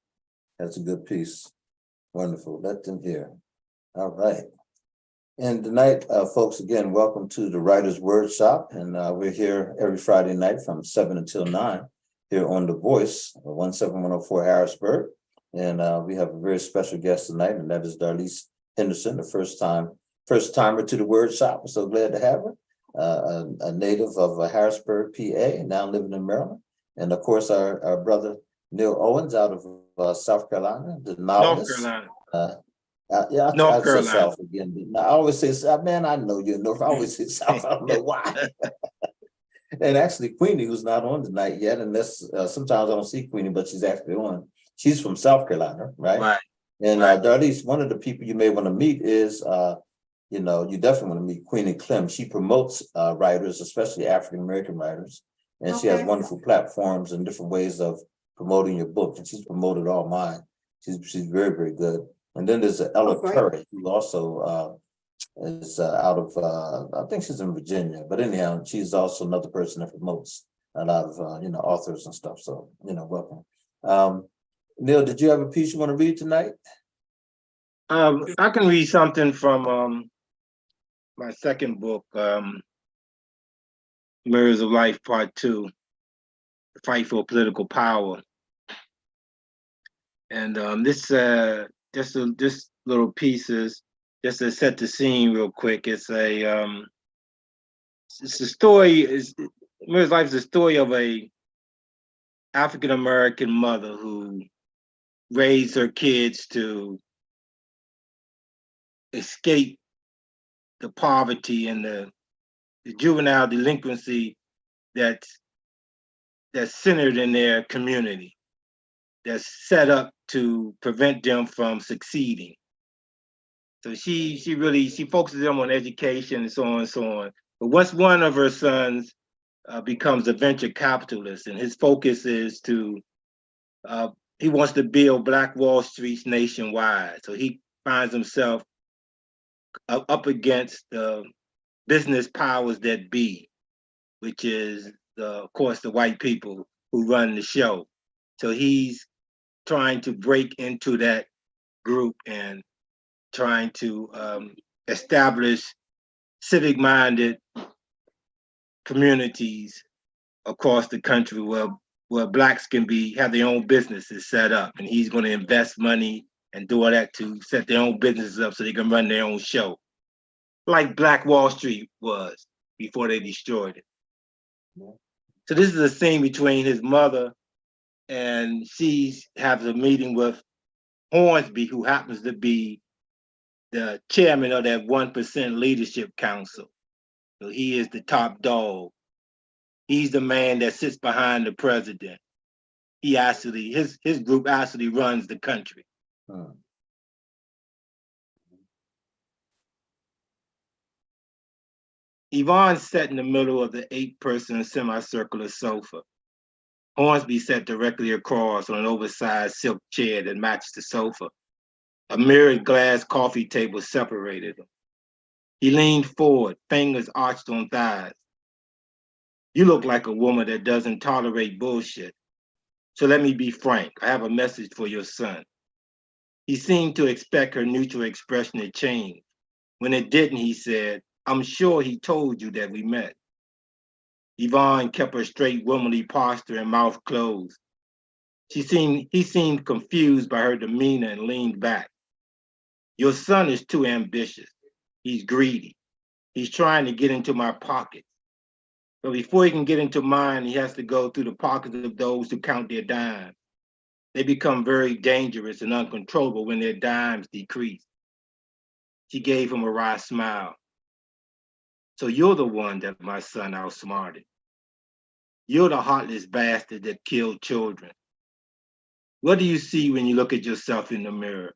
That's a good piece. Wonderful. Let them hear. All right. And tonight, folks, again, welcome to the Writers' Wordshop. And we're here every Friday night from 7 until 9 here on The Voice, 17104 Harrisburg. And we have a very special guest tonight, and that is Darlise Henderson, the first timer to the Wordshop. We're so glad to have her. A native of Harrisburg, PA, now living in Maryland. And of course, our brother Neil Owens out of South Carolina, the novelist. North Carolina. Yeah, North I say Carolina. South again. I always say, man, I know you're North. I always say South. I don't know why. And actually, Queenie, who's not on tonight yet, and this sometimes I don't see Queenie, but she's actually on. She's from South Carolina, right? Right. And Darlise, one of the people you may want to meet is, you definitely want to meet Queenie Clem. She promotes writers, especially African American writers. And she has wonderful platforms and different ways of promoting your book. And she's promoted all mine. She's very, very good. And then there's Ella Curry, who also is out of, I think she's in Virginia. But anyhow, she's also another person that promotes a lot of, authors and stuff. So, welcome. Neil, did you have a piece you want to read tonight? I can read something from my second book, Mirrors of Life, Part 2, The Fight for Political Power. And this little piece is just to set the scene real quick. It's a story. Mirrors of Life is the story of a African American mother who raised her kids to escape the poverty and the juvenile delinquency that's centered in their community, that's set up to prevent them from succeeding. So she focuses them on education and so on and so on. But once one of her sons becomes a venture capitalist, and his focus is to, he wants to build Black Wall Streets nationwide. So he finds himself up against the business powers that be, which is, of course, the white people who run the show. So he's trying to break into that group and trying to establish civic-minded communities across the country where Blacks can have their own businesses set up, and he's going to invest money and do all that to set their own businesses up so they can run their own show, like Black Wall Street was before they destroyed it. So this is a scene between his mother, and she has a meeting with Hornsby, who happens to be the chairman of that 1% Leadership Council. So he is the top dog. He's the man that sits behind the president. He actually, his group actually runs the country. Yvonne sat in the middle of the 8-person semicircular sofa. Hornsby sat directly across on an oversized silk chair that matched the sofa. A mirrored glass coffee table separated them. He leaned forward, fingers arched on thighs. You look like a woman that doesn't tolerate bullshit. So let me be frank, I have a message for your son. He seemed to expect her neutral expression to change. When it didn't, he said, I'm sure he told you that we met. Yvonne kept her straight womanly posture and mouth closed. He seemed confused by her demeanor and leaned back. Your son is too ambitious. He's greedy. He's trying to get into my pockets. But before he can get into mine, he has to go through the pockets of those who count their dimes. They become very dangerous and uncontrollable when their dimes decrease. She gave him a wry smile. So you're the one that my son outsmarted. You're the heartless bastard that killed children. What do you see when you look at yourself in the mirror?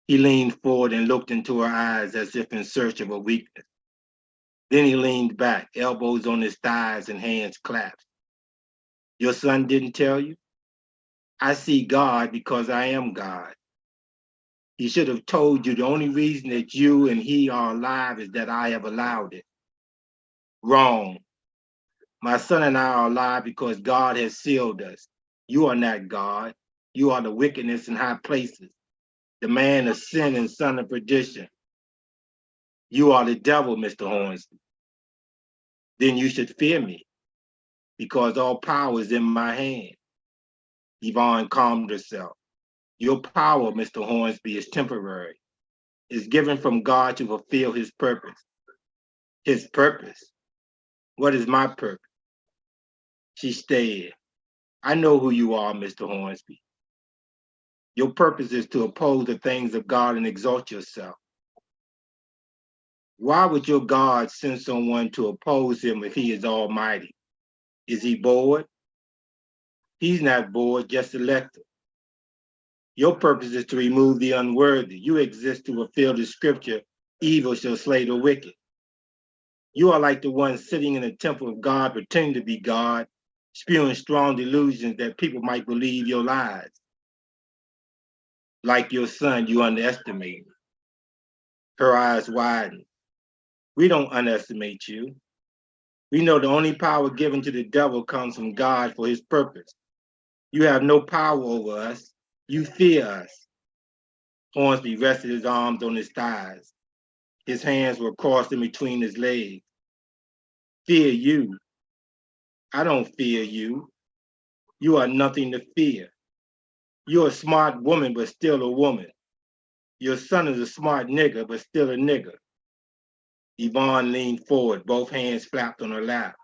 He leaned forward and looked into her eyes as if in search of a weakness. Then he leaned back, elbows on his thighs and hands clasped. Your son didn't tell you? I see God because I am God. He should have told you the only reason that you and he are alive is that I have allowed it. Wrong. My son and I are alive because God has sealed us. You are not God. You are the wickedness in high places, the man of sin and son of perdition. You are the devil, Mr. Hornsby. Then you should fear me, because all power is in my hand. Yvonne calmed herself. Your power, Mr. Hornsby, is temporary. It's given from God to fulfill his purpose. His purpose? What is my purpose? She stared. I know who you are, Mr. Hornsby. Your purpose is to oppose the things of God and exalt yourself. Why would your God send someone to oppose him if he is almighty? Is he bored? He's not bored, just elected. Your purpose is to remove the unworthy. You exist to fulfill the scripture, evil shall slay the wicked. You are like the one sitting in the temple of God, pretending to be God, spewing strong delusions that people might believe your lies. Like your son, you underestimate me. Her eyes widened. We don't underestimate you. We know the only power given to the devil comes from God for his purpose. You have no power over us. You fear us. Hornsby rested his arms on his thighs. His hands were crossed in between his legs. Fear you? I don't fear you. You are nothing to fear. You're a smart woman, but still a woman. Your son is a smart nigger, but still a nigger. Yvonne leaned forward, both hands flapped on her lap.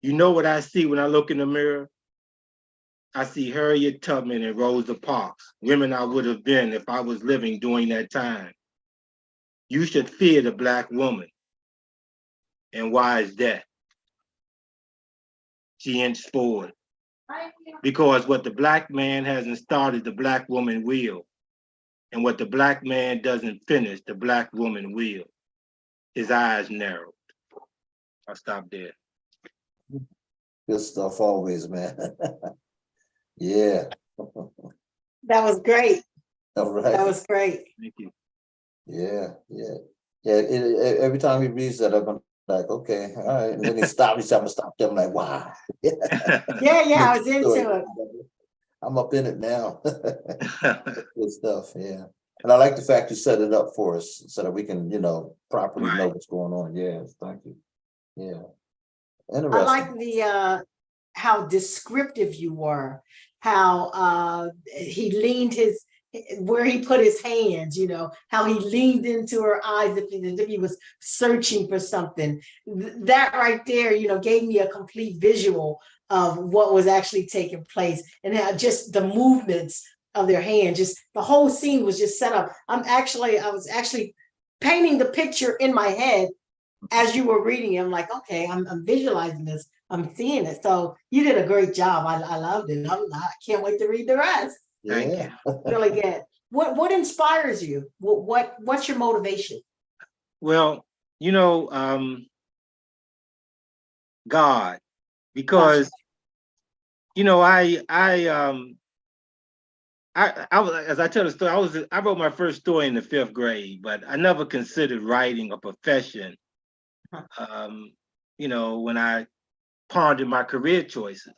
You know what I see when I look in the mirror? I see Harriet Tubman and Rosa Parks, women I would have been if I was living during that time. You should fear the Black woman. And why is that? She inched forward. Because what the Black man hasn't started, the Black woman will. And what the Black man doesn't finish, the Black woman will. His eyes narrowed. I'll stop there. Good stuff always, man. Yeah. That was great. All right. That was great. Thank you. Yeah. Every time he reads that, I'm like, okay, all right. And then he stops. He's trying to stop them. I'm like, wow. Yeah, I was into it. I'm up in it now. Good stuff, yeah. And I like the fact you set it up for us so that we can, properly know Right. what's going on. Yes, thank you. Yeah, I interesting. like the how descriptive you were, how he leaned where he put his hands, how he leaned into her eyes as if he was searching for something. That right there, gave me a complete visual of what was actually taking place, and how just the movements of their hand, just the whole scene was just set up. I was actually painting the picture in my head as you were reading it. I'm like, okay, I'm visualizing this, I'm seeing it. So you did a great job. I loved it. I can't wait to read the rest. Thank Yeah. you. Really good. What inspires you? What's your motivation? Well, God, because I was, as I tell the story, I wrote my first story in the 5th grade, but I never considered writing a profession. When I pondered my career choices.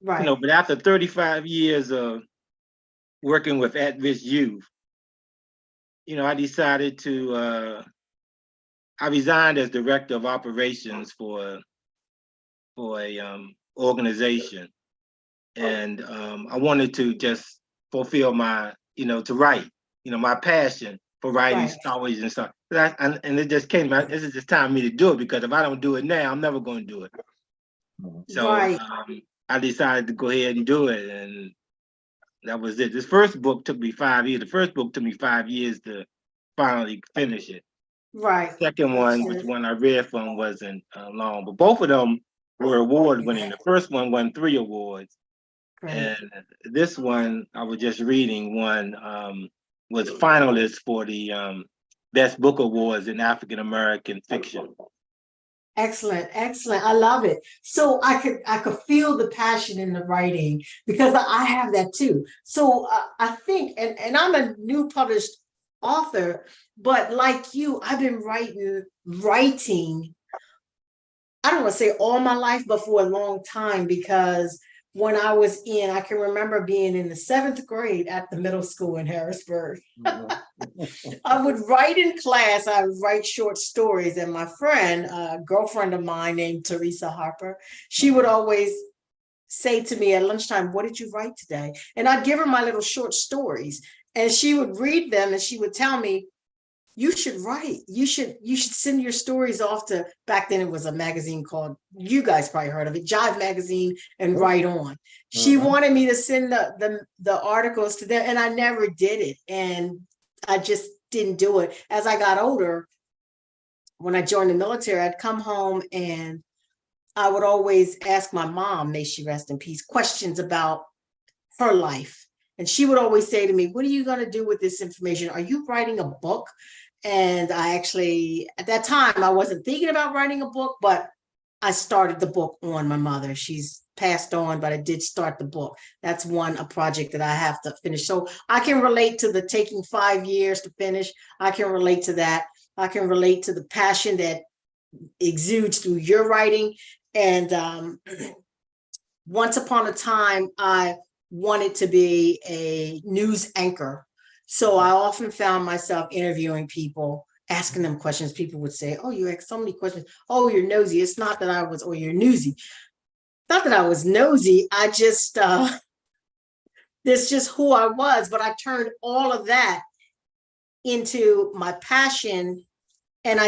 Right. But after 35 years of working with at-risk youth, I decided I resigned as director of operations for a organization, and I wanted to just fulfill my, to write, my passion for writing Right. stories and stuff. And it just came out. This is just time for me to do it, because if I don't do it now, I'm never going to do it. So Right. I decided to go ahead and do it, and that was it. This first book took me 5 years. The first book took me 5 years to finally finish it. Right. Second one, which one I read from, wasn't long, but both of them were award winning. The first one won 3 awards, Great. and this one I was just reading was finalist for the Best Book Awards in African American Fiction. Excellent, excellent. I love it. So I could feel the passion in the writing, because I have that too. So I think, and I'm a new published author, but like you, I've been writing. I don't want to say all my life, but for a long time, because when I can remember being in the 7th grade at the middle school in Harrisburg. I would write in class, I would write short stories, and my friend, a girlfriend of mine named Teresa Harper, she would always say to me at lunchtime, "What did you write today?" And I'd give her my little short stories, and she would read them, and she would tell me, "You should write. You should send your stories off to," back then it was a magazine called, you guys probably heard of it, Jive Magazine and Write On. She wanted me to send the articles to them, and I never did it. And I just didn't do it. As I got older, when I joined the military, I'd come home and I would always ask my mom, may she rest in peace, questions about her life. And she would always say to me, "What are you going to do with this information? Are you writing a book?" And I actually, at that time, I wasn't thinking about writing a book, but I started the book on my mother. She's passed on, but I did start the book. That's a project that I have to finish. So I can relate to the taking 5 years to finish. I can relate to that. I can relate to the passion that exudes through your writing. And once upon a time, I wanted to be a news anchor. So I often found myself interviewing people, asking them questions. People would say, "Oh, you ask so many questions. Oh, you're nosy." It's not that I was, or you're newsy. Not that I was nosy. I just, that's just who I was. But I turned all of that into my passion. And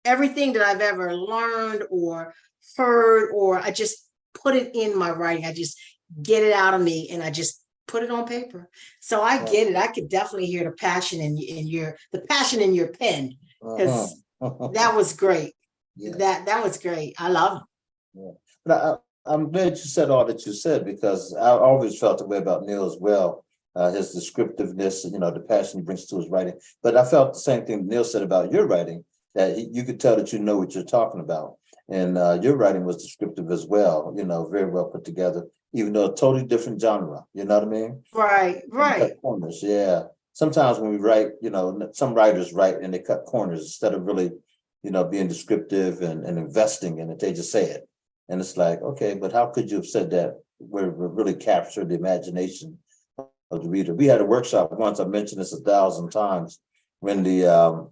everything that I've ever learned or heard, or I just put it in my writing. I just get it out of me and I just put it on paper. So I get it. I could definitely hear the passion in your pen, because that was great. Yeah. That was great. I love it. Yeah. But I'm glad you said all that you said, because I always felt the way about Neil as well. His descriptiveness, the passion he brings to his writing. But I felt the same thing Neil said about your writing, that you could tell that you know what you're talking about. And your writing was descriptive as well, very well put together, even though a totally different genre, you know what I mean? Right. Cut corners, yeah. Sometimes when we write, some writers write and they cut corners instead of really, being descriptive and investing in it. They just say it. And it's like, okay, but how could you have said that, really capture the imagination of the reader. We had a workshop once, I mentioned this 1,000 times, when the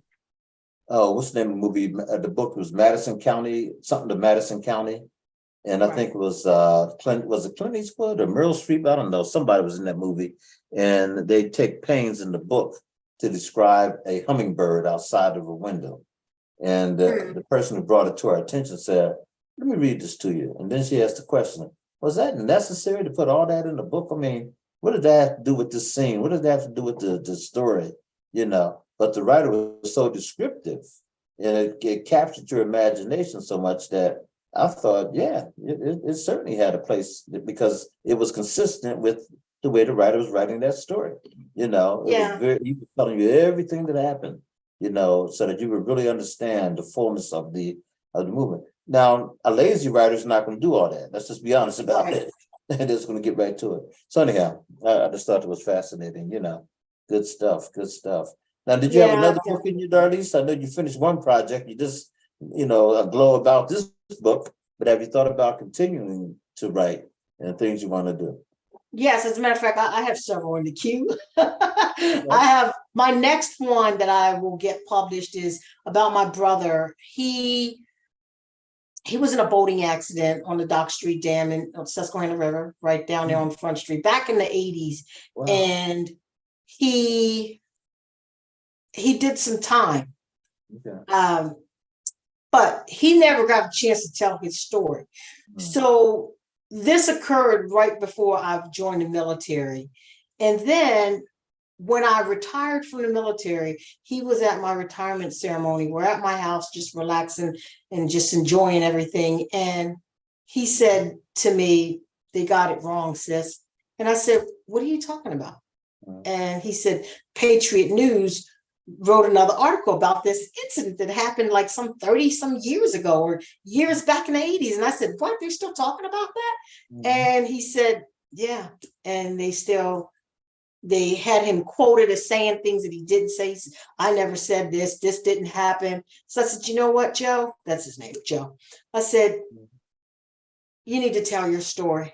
what's the name of the movie? The book was Madison County, something to Madison County. And I Right. think it was Clint Eastwood or Meryl Streep? I don't know. Somebody was in that movie. And they take pains in the book to describe a hummingbird outside of a window. And the person who brought it to our attention said, let me read this to you. And then she asked the question, was that necessary to put all that in the book? I mean, what did that have to do with this scene? What does that have to do with the story? You know, but the writer was so descriptive and it captured your imagination so much that I thought, yeah, it certainly had a place because it was consistent with the way the writer was writing that story. You know, it was very, he was telling you everything that happened, you know, so that you would really understand the fullness of the movement. Now, a lazy writer is not going to do all that. Let's just be honest about it. And it's going to get right to it. So anyhow, I just thought it was fascinating, you know. Good stuff, good stuff. Now, did you have another book in you, Darlise? I know you finished one project. You just, you know, a glow about this book, but have you thought about continuing to write and things you want to do? Yes, as a matter of fact, I have several in the queue. I have my next one that I will get published is about my brother. He was in a boating accident on the Dock Street Dam in Susquehanna River, right down there on Front Street, back in the 80s. Wow. And he did some time. Okay. But he never got a chance to tell his story. So this occurred right before I joined the military. And then when I retired from the military, he was at my retirement ceremony. We're at my house just relaxing and just enjoying everything. And he said to me, they got it wrong, sis. And I said, what are you talking about? And he said, Patriot News wrote another article about this incident that happened like some 30 some years ago or years back in the 80s. And I said, what, they're still talking about that? And he said, yeah. And they had him quoted as saying things that he didn't say. Said, I never said this didn't happen. So I said, you know what, Joe? That's his name, Joe. I said, you need to tell your story.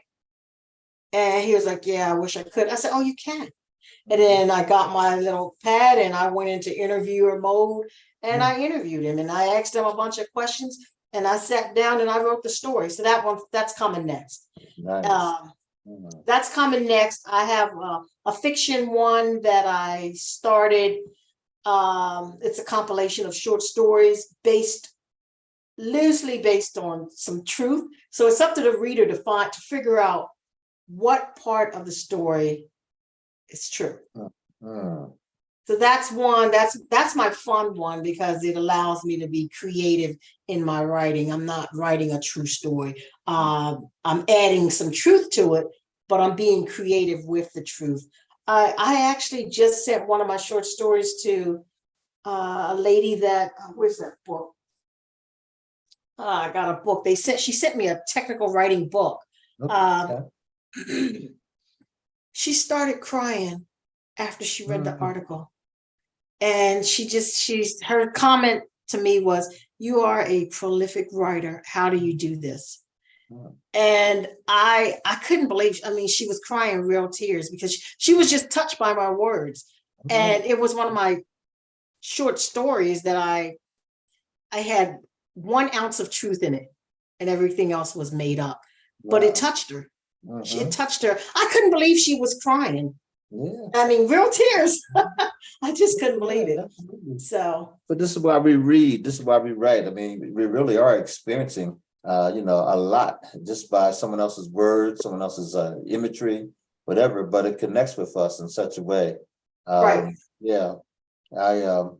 And he was like, yeah, I wish I could. I said, oh, you can. And then I got my little pad and I went into interviewer mode and I interviewed him and I asked him a bunch of questions and I sat down and I wrote the story. So that's coming next. Nice. That's coming next. I have a fiction one that I started. It's a compilation of short stories loosely based on some truth. So it's up to the reader to figure out what part of the story is true. So that's one, that's my fun one because it allows me to be creative in my writing. I'm not writing a true story. I'm adding some truth to it, but I'm being creative with the truth. I actually just sent one of my short stories to a lady that, where's that book? I got a book. She sent me a technical writing book. She started crying after she read the article. And her comment to me was, you are a prolific writer. How do you do this? And I couldn't believe, she was crying real tears because she was just touched by my words. And it was one of my short stories that I had 1 ounce of truth in it and everything else was made up, but it touched her. It touched her. I couldn't believe she was crying. Real tears. I just couldn't believe it. So, but this is why we read. This is why we write. We really are experiencing, a lot just by someone else's words, someone else's imagery, whatever. But it connects with us in such a way. right. I'll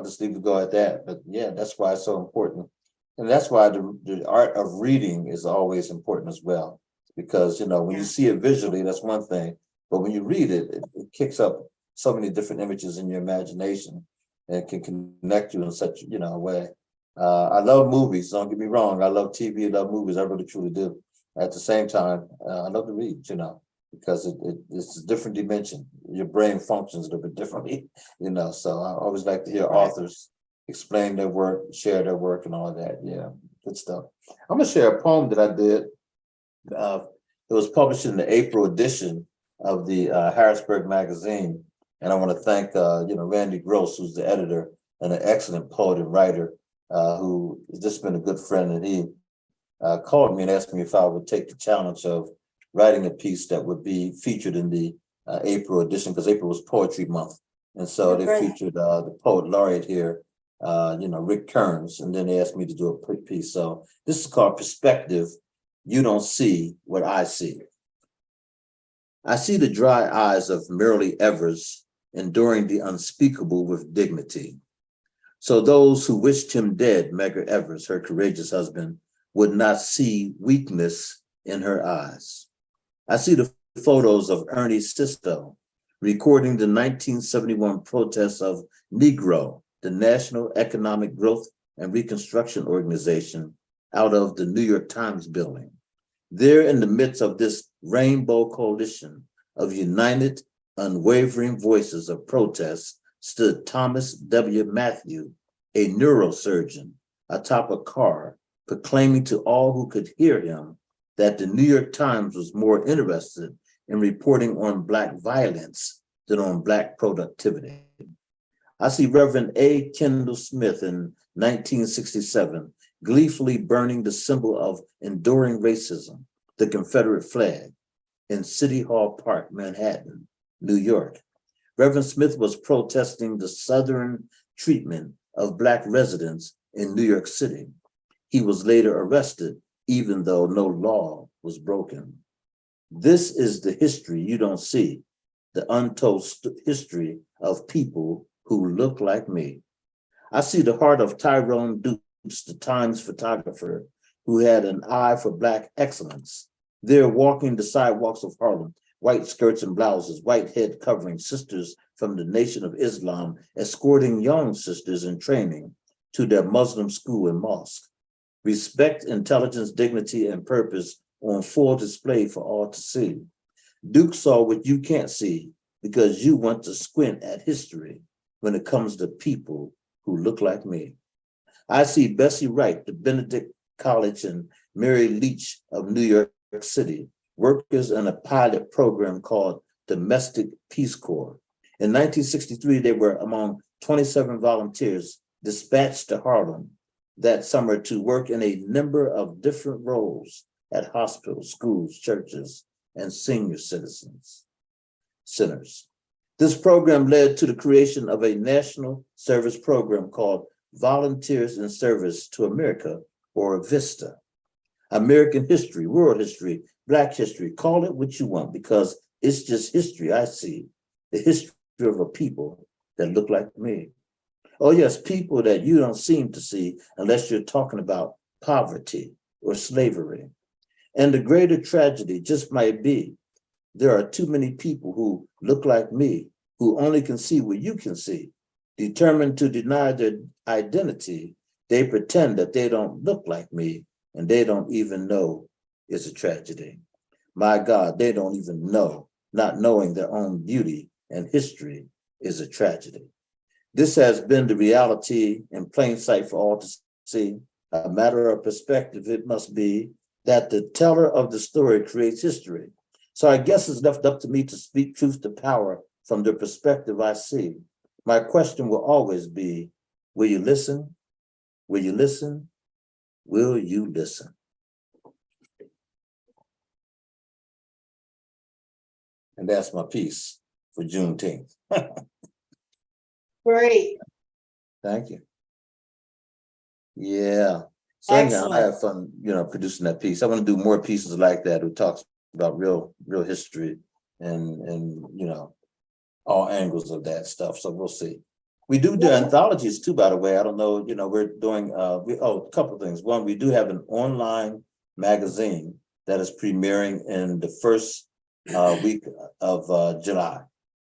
just leave it go at that. But yeah, that's why it's so important. And that's why the art of reading is always important as well. Because, when you see it visually, that's one thing. But when you read it, it kicks up so many different images in your imagination and can connect you in such, a way. I love movies. Don't get me wrong. I love TV. I love movies. I really, truly do. At the same time, I love to read, because it's a different dimension. Your brain functions a little bit differently, So I always like to hear authors explain their work, share their work and all of that. Yeah, good stuff. I'm going to share a poem that I did It was published in the April edition of the Harrisburg magazine. And I want to thank, Randy Gross, who's the editor and an excellent poet and writer, who has just been a good friend. And he called me and asked me if I would take the challenge of writing a piece that would be featured in the April edition, because April was Poetry Month. And so they featured the poet laureate here, Rick Kearns, and then they asked me to do a piece. So this is called Perspective. You don't see what I see. I see the dry eyes of Merrily Evers enduring the unspeakable with dignity. So those who wished him dead, Medgar Evers, her courageous husband, would not see weakness in her eyes. I see the photos of Ernie Sisto recording the 1971 protests of Negro, the National Economic Growth and Reconstruction Organization, out of the New York Times building. There in the midst of this rainbow coalition of united, unwavering voices of protest stood Thomas W. Matthew, a neurosurgeon, atop a car, proclaiming to all who could hear him that the New York Times was more interested in reporting on Black violence than on Black productivity. I see Reverend A. Kendall Smith in 1967 gleefully burning the symbol of enduring racism, the Confederate flag, in City Hall Park, Manhattan, New York. Reverend Smith was protesting the Southern treatment of Black residents in New York City. He was later arrested, even though no law was broken. This is the history you don't see, the untold history of people who look like me. I see the heart of Tyrone Dukes, the Times photographer, who had an eye for Black excellence. They're walking the sidewalks of Harlem, white skirts and blouses, white head covering, sisters from the Nation of Islam, escorting young sisters in training to their Muslim school and mosque. Respect, intelligence, dignity, and purpose on full display for all to see. Duke saw what you can't see because you want to squint at history when it comes to people who look like me. I see Bessie Wright, the Benedict College, and Mary Leach of New York City, workers in a pilot program called Domestic Peace Corps. In 1963, they were among 27 volunteers dispatched to Harlem that summer to work in a number of different roles at hospitals, schools, churches, and senior centers. This program led to the creation of a national service program called Volunteers in Service to America, or VISTA. American history, world history, Black history, call it what you want, because it's just history I see, the history of a people that look like me. Oh yes, people that you don't seem to see unless you're talking about poverty or slavery. And the greater tragedy just might be, there are too many people who look like me, who only can see what you can see. Determined to deny their identity, they pretend that they don't look like me, and they don't even know it's a tragedy. My God, they don't even know, not knowing their own beauty and history is a tragedy. This has been the reality in plain sight for all to see. A matter of perspective, it must be that the teller of the story creates history. So I guess it's left up to me to speak truth to power from the perspective I see. My question will always be, will you listen? Will you listen? Will you listen? And that's my piece for Juneteenth. Great. Thank you. Yeah. So anyhow, I have fun, producing that piece. I want to do more pieces like that who talks about real history and all angles of that stuff. So we'll see. We do anthologies too, by the way. I don't know, we're doing a couple of things. One, we do have an online magazine that is premiering in the first week of July.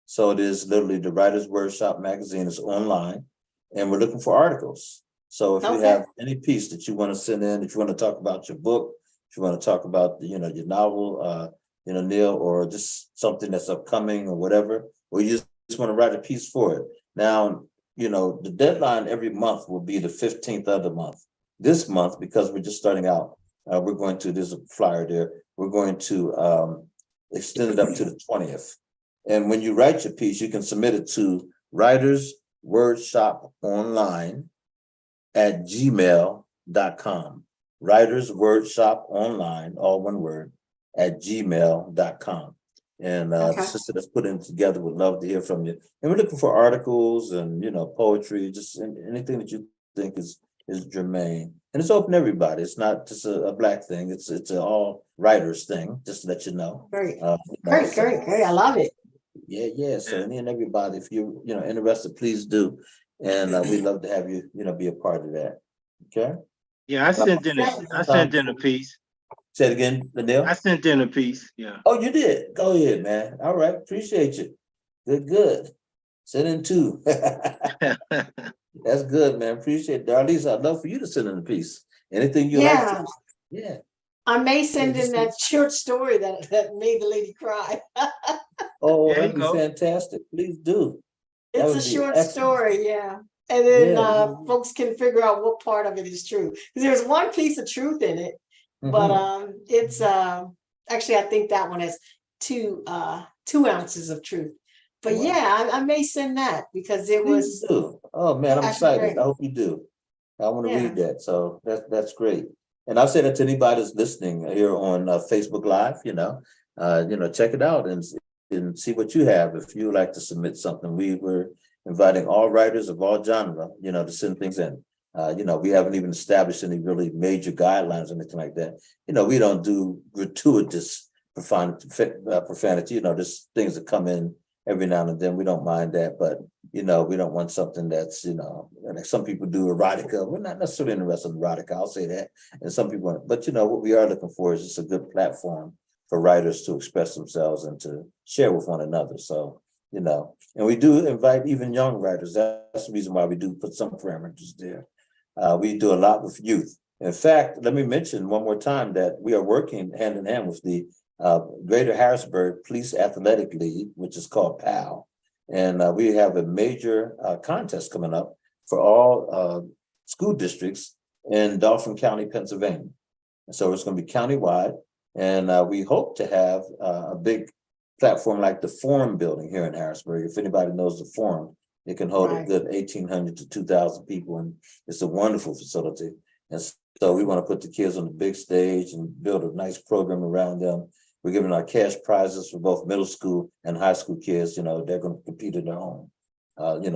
So it is literally the Writers Wordshop magazine is online, and we're looking for articles. So if you have any piece that you want to send in, if you want to talk about your book, if you want to talk about your novel, Neil, or just something that's upcoming or whatever, or you just want to write a piece for it. Now, the deadline every month will be the 15th of the month. This month, because we're just starting out, there's a flyer there. we're going to extend it up to the 20th. And when you write your piece, you can submit it to Writers Wordshop Online at gmail.com. Writers Wordshop Online, all one word, at gmail.com. And the Okay. sister that's putting it together would love to hear from you. And we're looking for articles and, poetry, just anything that you think is germane. And it's open to everybody. It's not just a black thing. It's an all writers thing, just to let you know. Great, So, great. I love it. yeah. So any and everybody, if you're interested, please do. And we'd love to have you, be a part of that. Okay. Yeah, I sent in a piece. Say it again, Nathaniel. I sent in a piece. Yeah. Oh, you did. Go ahead, man. All right, appreciate you. Good. Send in two. That's good, man. Appreciate it. Darlene, I'd love for you to send in a piece. Anything you like to. Yeah. I may send in that short story that made the lady cry. Oh, There that'd you be go. fantastic. Please do. That It's would a be short excellent. story, yeah. And then Yeah. folks can figure out what part of it is true. Because there's one piece of truth in it, but it's actually I think that one has 2 ounces of truth. But Wow. yeah, I may send that because it Please was do. Oh man, I'm actually excited. great. I hope you do. I want to Yeah. read that. So that's great. And I'll say that to anybody that's listening here on Facebook Live, check it out and see what you have. If you would like to submit something, we're inviting all writers of all genre, to send things in. We haven't even established any really major guidelines or anything like that. We don't do gratuitous profanity, just things that come in every now and then. We don't mind that, but we don't want something that's, like some people do erotica. We're not necessarily interested in erotica, I'll say that. And some people want, but what we are looking for is just a good platform for writers to express themselves and to share with one another. So, and we do invite even young writers. That's the reason why we do put some parameters there. We do a lot with youth. In fact, let me mention one more time that we are working hand in hand with the Greater Harrisburg Police Athletic League, which is called PAL. And we have a major contest coming up for all school districts in Dauphin County, Pennsylvania. And so it's going to be countywide. And we hope to have a big platform like the Forum building here in Harrisburg. If anybody knows the Forum, it can hold a good 1,800 to 2,000 people. And it's a wonderful facility. And so we want to put the kids on the big stage and build a nice program around them. We're giving our cash prizes for both middle school and high school kids. They're going to compete in their own,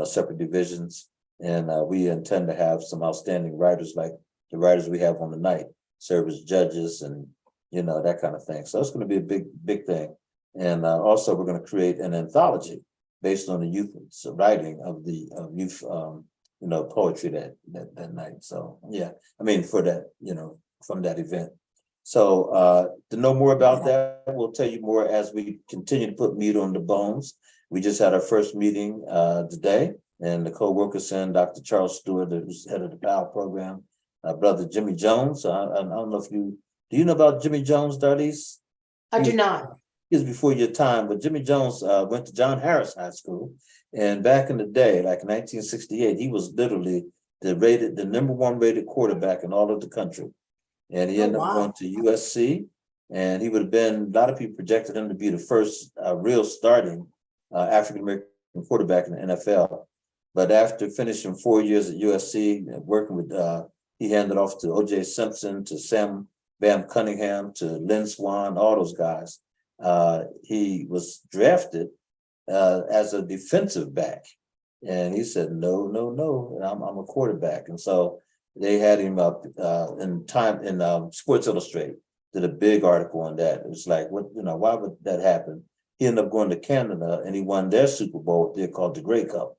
separate divisions. And we intend to have some outstanding writers like the writers we have on the night serve as judges and, that kind of thing. So it's going to be a big thing. And also we're going to create an anthology based on the youth writing of the youth, poetry that night. So, yeah, for that, from that event. So to know more about that, we'll tell you more as we continue to put meat on the bones. We just had our first meeting today, and the co-workers and Dr. Charles Stewart, who's head of the PAL program, brother Jimmy Jones. I don't know if do you know about Jimmy Jones, Darlise? I do not. He was before your time, but Jimmy Jones went to John Harris High School. And back in the day, like 1968, he was literally the #1 rated quarterback in all of the country. And he ended up going to USC, and he would have been, a lot of people projected him to be the first real starting African-American quarterback in the NFL. But after finishing 4 years at USC, working with, he handed off to O.J. Simpson, to Sam Bam Cunningham, to Lynn Swann, all those guys. He was drafted as a defensive back. And he said, no, I'm a quarterback. And so they had him up in Sports Illustrated, did a big article on that. It was like, why would that happen? He ended up going to Canada and he won their Super Bowl there called the Grey Cup.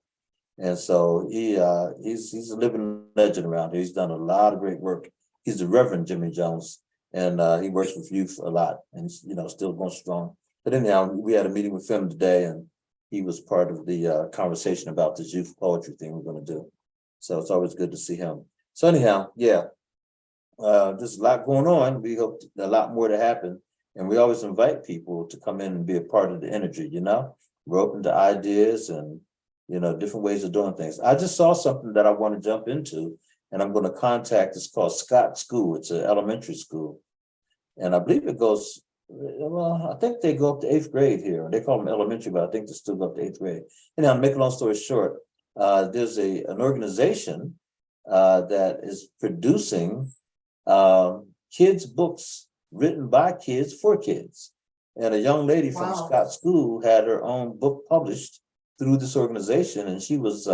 And so he's a living legend around here. He's done a lot of great work. He's the Reverend Jimmy Jones, and he works with youth a lot, and still going strong. But anyhow, we had a meeting with him today, and he was part of the conversation about this youth poetry thing we're going to do. So it's always good to see him. So anyhow, yeah, there's a lot going on. We hope a lot more to happen. And we always invite people to come in and be a part of the energy, We're open to ideas and, different ways of doing things. I just saw something that I want to jump into, and I'm going to contact, it's called Scott School. It's an elementary school. And I believe it goes Well, I think they go up to 8th grade here. They call them elementary, but I think they still go up to 8th grade. And now, to make a long story short, there's an organization that is producing kids' books written by kids for kids. And a young lady from Wow. Scott School had her own book published through this organization, and she was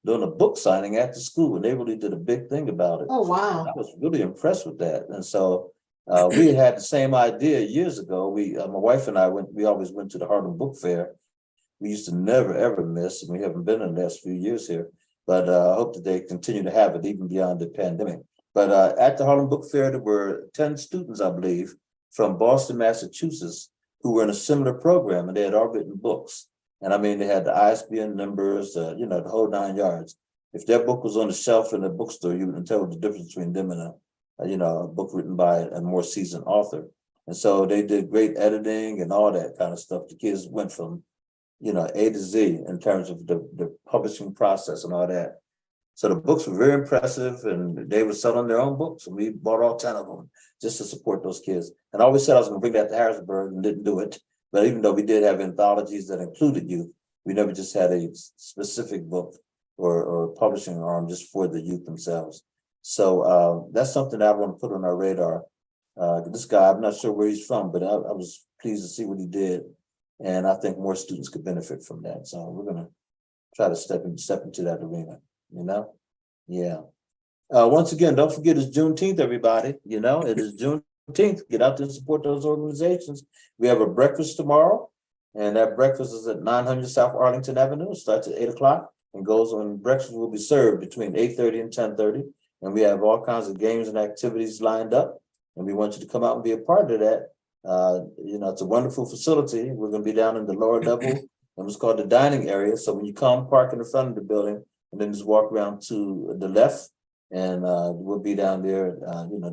doing a book signing at the school, and they really did a big thing about it. Oh, wow. I was really impressed with that. And so we had the same idea years ago. My wife and I we always went to the Harlem Book Fair. We used to never, ever miss, and we haven't been in the last few years here, but I hope that they continue to have it even beyond the pandemic. But at the Harlem Book Fair, there were 10 students, I believe, from Boston, Massachusetts, who were in a similar program, and they had all written books. And I mean, they had the ISBN numbers, the whole 9 yards. If their book was on the shelf in the bookstore, you wouldn't tell the difference between them and a book written by a more seasoned author. And so they did great editing and all that kind of stuff. The kids went from, A to Z in terms of the publishing process and all that. So the books were very impressive, and they were selling their own books, and we bought all 10 of them just to support those kids. And I always said I was going to bring that to Harrisburg and didn't do it. But even though we did have anthologies that included youth, we never just had a specific book or publishing arm just for the youth themselves. So that's something that I want to put on our radar. This guy, I'm not sure where he's from, but I was pleased to see what he did. And I think more students could benefit from that. So we're going to try to step into that arena, Yeah. Once again, don't forget it's Juneteenth, everybody. It is Juneteenth. Get out there and support those organizations. We have a breakfast tomorrow, and that breakfast is at 900 South Arlington Avenue. It starts at 8 o'clock and goes on. Breakfast will be served between 8:30 and 10:30. And we have all kinds of games and activities lined up. And we want you to come out and be a part of that. It's a wonderful facility. We're going to be down in the lower level, and it's called the dining area. So when you come, park in the front of the building, and then just walk around to the left, and we'll be down there,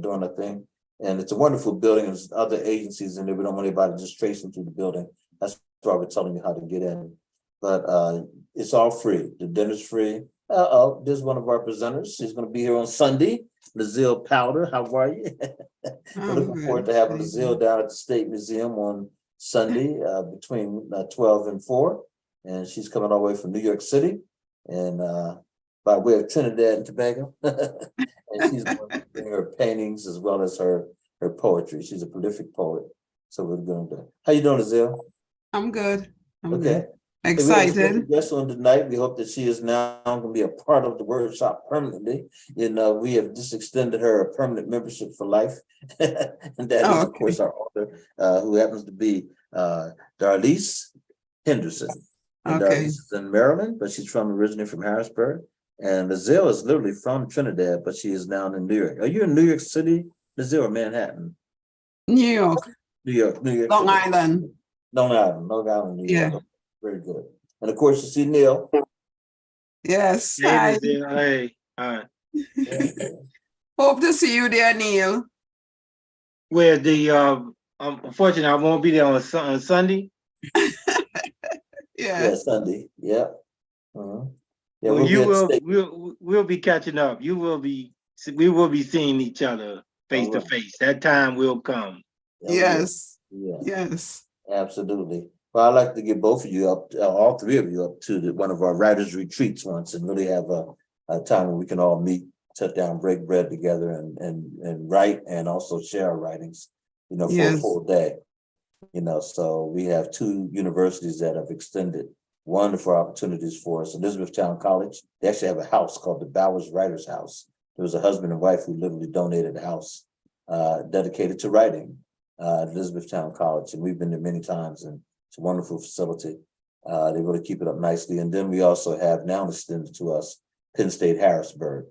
doing our thing. And it's a wonderful building. There's other agencies in there. We don't want anybody just tracing through the building. That's why we're telling you how to get in. But it's all free. The dinner's free. There's one of our presenters. She's going to be here on Sunday. Lazille Powder, how are you? We're looking forward to having Lazille down at the State Museum on Sunday between 12 and 4. And she's coming all the way from New York City, and by way of Trinidad and Tobago. And she's going to bring her paintings as well as her poetry. She's a prolific poet. So we're going to. How you doing, Lazille? I'm good. I'm Okay. good. Excited. Yes, on tonight. We hope that she is now going to be a part of the Wordshop permanently. We have just extended her a permanent membership for life. And that is, of course, our author, who happens to be Darlise Henderson. And Darlise is in Maryland, but she's originally from Harrisburg. And Lazille is literally from Trinidad, but she is now in New York. Are you in New York City, Lazille, or Manhattan? New York. New York. Long Island. Long Island, New York. Yeah. Very good. And of course, you see Neil. Yes. Hey, Hi. hey, hi. Hope to see you there, Neil. Where unfortunately, I won't be there on Sunday. Yeah. Sunday. Yeah. Uh-huh. Yeah, we'll be catching up. We will be seeing each other face to face. That time will come. Yes. Yeah. Yes. Absolutely. Well, I'd like to get both of you up, all three of you up to one of our writers' retreats once, and really have a time when we can all meet, sit down, break bread together, and write, and also share our writings, for a full day. So we have 2 universities that have extended wonderful opportunities for us. Elizabethtown College, they actually have a house called the Bowers Writers House. There was a husband and wife who literally donated a house dedicated to writing at Elizabethtown College, and we've been there many times, and it's a wonderful facility. They really keep it up nicely. And then we also have now extended to us Penn State Harrisburg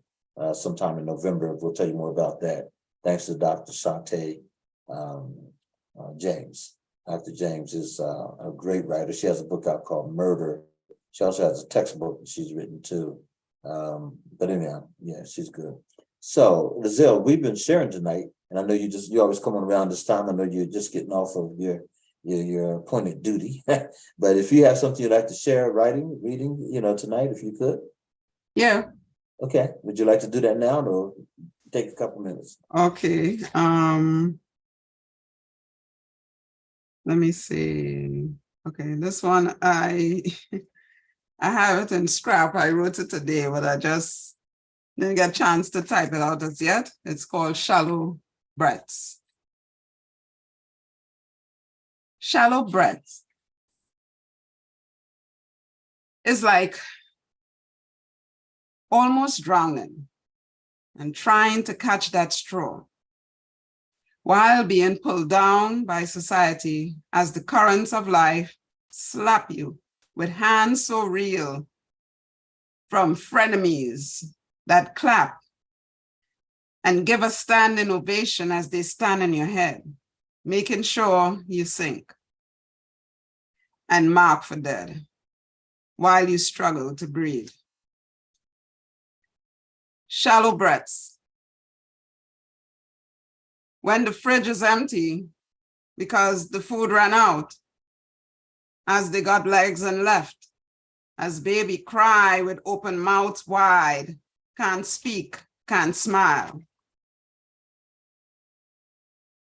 sometime in November. We'll tell you more about that. Thanks to Dr. Shantae James. Dr. James is a great writer. She has a book out called Murder. She also has a textbook that she's written too. But anyhow, yeah, she's good. So, Lazille, we've been sharing tonight, and I know you always come on around this time. I know you're just getting off of your appointed duty. But if you have something you'd like to share, writing, reading, tonight, if you could. Yeah. Okay. Would you like to do that now, or take a couple minutes? Okay. Let me see. Okay, this one I I have it in scrap. I wrote it today, but I just didn't get a chance to type it out as yet. It's called Shallow Breaths. Shallow breaths is like almost drowning and trying to catch that straw while being pulled down by society as the currents of life slap you with hands so real from frenemies that clap and give a standing ovation as they stand in your head, making sure you sink and mark for dead while you struggle to breathe. Shallow breaths. When the fridge is empty because the food ran out, as they got legs and left, as baby cry with open mouths wide, can't speak, can't smile.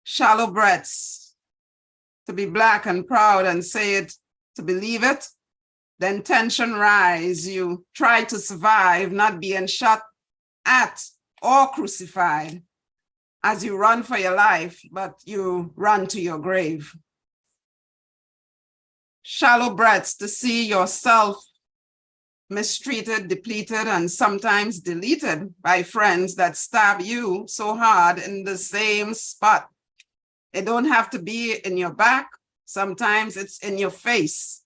Shallow breaths. To be Black and proud and say it, to believe it, then tension rise. You try to survive, not being shot at or crucified as you run for your life, but you run to your grave. Shallow breaths to see yourself mistreated, depleted, and sometimes deleted by friends that stab you so hard in the same spot. It don't have to be in your back. Sometimes it's in your face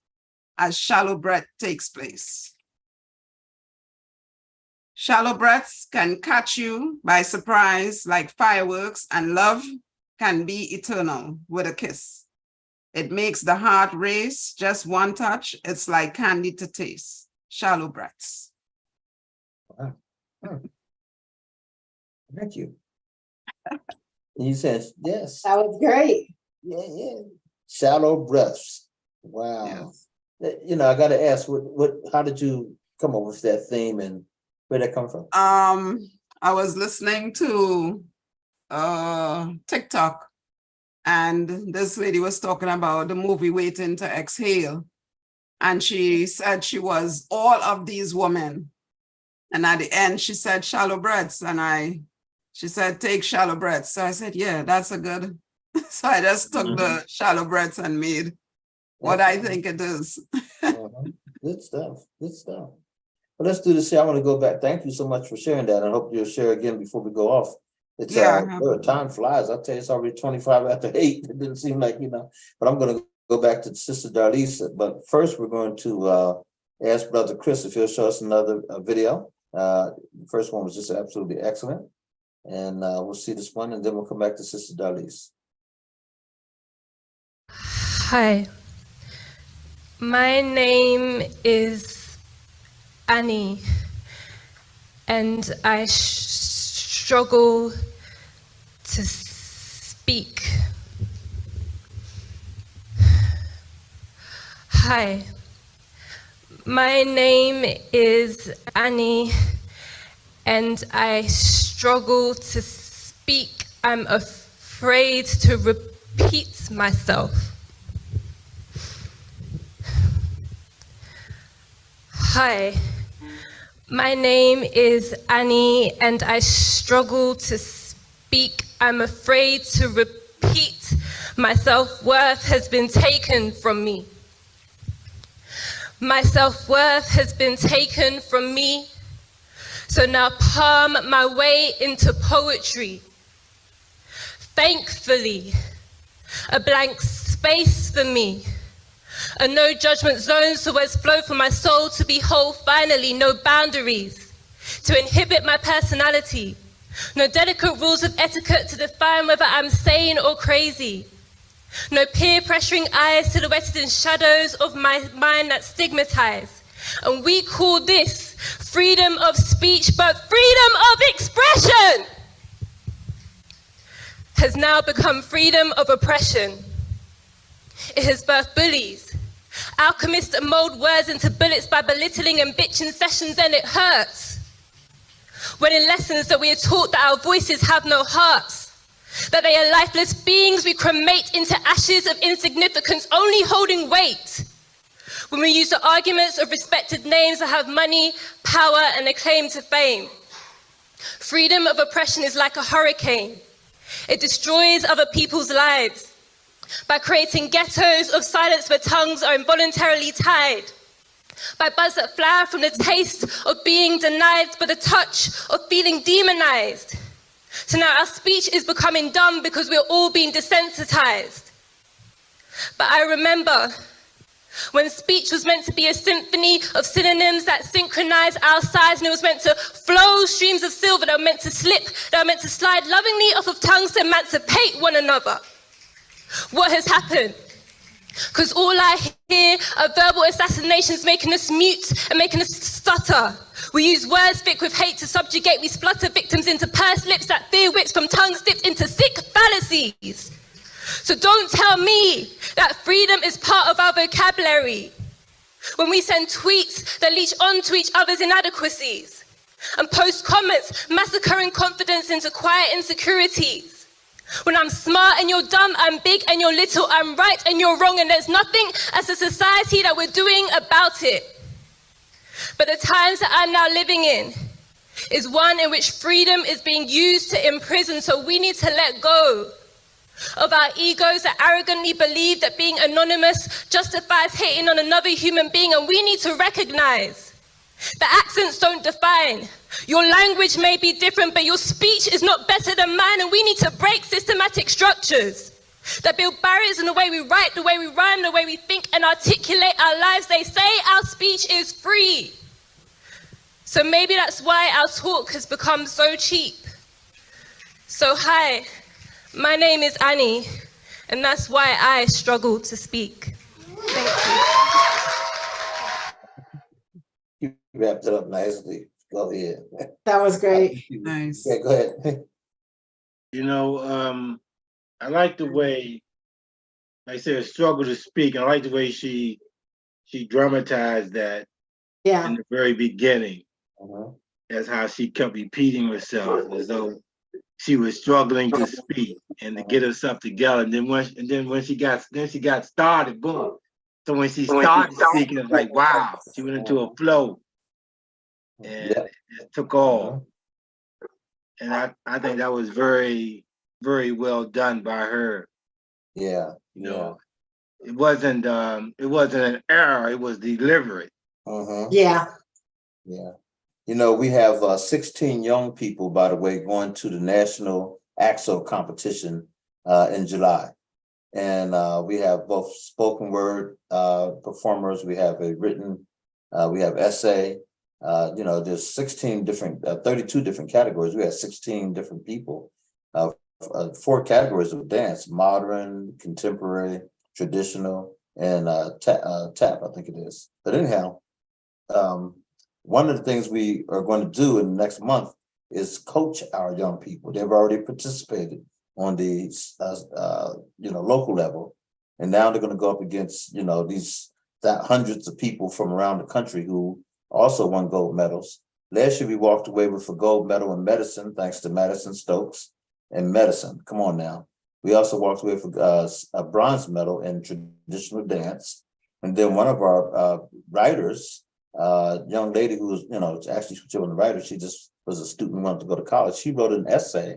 as shallow breath takes place. Shallow breaths can catch you by surprise like fireworks, and love can be eternal with a kiss. It makes the heart race, just one touch. It's like candy to taste. Shallow breaths. Wow. Thank you. You said yes. That was great. Yeah. Shallow breaths. Wow. Yes. You know, I got to ask, how did you come up with that theme, and where did that come from? I was listening to TikTok, and this lady was talking about the movie Waiting to Exhale. And she said she was all of these women. And at the end, she said shallow breaths. And she said, take shallow breaths. So I said, yeah, that's a good. So I just took the shallow breaths and made what I think it is. Good stuff. Good stuff. Well, let's do this here. I want to go back. Thank you so much for sharing that. I hope you'll share again before we go off. It's time flies. I'll tell you, it's already 25 after 8. It didn't seem like, but I'm going to go back to Sister Darlise. But first, we're going to ask Brother Chris if he'll show us another video. The first one was just absolutely excellent. And we'll see this one, and then we'll come back to Sister Darlise. Hi, my name is Annie, and I struggle to speak. Hi, my name is Annie, and I struggle to speak. I'm afraid to repeat myself. Hi, my name is Annie, and I struggle to speak. I'm afraid to repeat. My self-worth has been taken from me. My self-worth has been taken from me. So now palm my way into poetry. Thankfully, a blank space for me. A no judgment zone, so words flow from my soul to be whole finally. No boundaries to inhibit my personality. No delicate rules of etiquette to define whether I'm sane or crazy. No peer pressuring eyes silhouetted in shadows of my mind that stigmatize. And we call this freedom of speech, but freedom of expression has now become freedom of oppression. It has birthed bullies, alchemists that mold words into bullets by belittling and bitching sessions, and it hurts. When in lessons that we are taught that our voices have no hearts, that they are lifeless beings we cremate into ashes of insignificance, only holding weight when we use the arguments of respected names that have money, power, and a claim to fame. Freedom of oppression is like a hurricane. It destroys other people's lives by creating ghettos of silence where tongues are involuntarily tied, by buds that flower from the taste of being denied, by the touch of feeling demonized. So now our speech is becoming dumb because we're all being desensitized. But I remember when speech was meant to be a symphony of synonyms that synchronize our sides, and it was meant to flow streams of silver that were meant to slip, that were meant to slide lovingly off of tongues to emancipate one another. What has happened? Because all I hear are verbal assassinations making us mute and making us stutter. We use words thick with hate to subjugate. We splutter victims into pursed lips that fear whips from tongues dipped into sick fallacies. So don't tell me that freedom is part of our vocabulary when we send tweets that leech onto each other's inadequacies and post comments massacring confidence into quiet insecurities. When I'm smart and you're dumb, I'm big and you're little, I'm right and you're wrong, and there's nothing as a society that we're doing about it. But the times that I'm now living in is one in which freedom is being used to imprison, so we need to let go of our egos that arrogantly believe that being anonymous justifies hating on another human being, and we need to recognize that accents don't define. Your language may be different, but your speech is not better than mine, and we need to break systematic structures that build barriers in the way we write, the way we rhyme, the way we think and articulate our lives. They say our speech is free. So maybe that's why our talk has become so cheap. So hi, my name is Annie, and that's why I struggle to speak. Thank you. You wrapped it up nicely. Go ahead. That was great. Nice. Yeah, go ahead. You know, I like the way, like I said, struggle to speak. I like the way she dramatized that Yeah. in the very beginning. Uh-huh. That's how she kept repeating herself, as though she was struggling to speak and to get herself together. And then when she got started, boom. So when she started speaking, it's like, wow, she went into a flow and it took off. And I think that was very, very well done by her. Yeah. You know, it wasn't an error, it was deliberate. Uh-huh. Yeah. Yeah. You know, we have 16 young people, by the way, going to the National AXO competition in July. And we have both spoken word performers, we have a written, we have essay. You know, there's 16 different, 32 different categories. We have 16 different people, 4 categories of dance: modern, contemporary, traditional, and tap, I think it is. But anyhow, one of the things we are going to do in the next month is coach our young people. They've already participated on the local level, and now they're going to go up against these hundreds of people from around the country who also won gold medals. Last year we walked away with a gold medal in medicine, thanks to Madison Stokes and medicine. Come on now. We also walked away with a bronze medal in traditional dance, and then one of our writers, young lady who was actually she was a writer. She just was a student, wanted to go to college. She wrote an essay,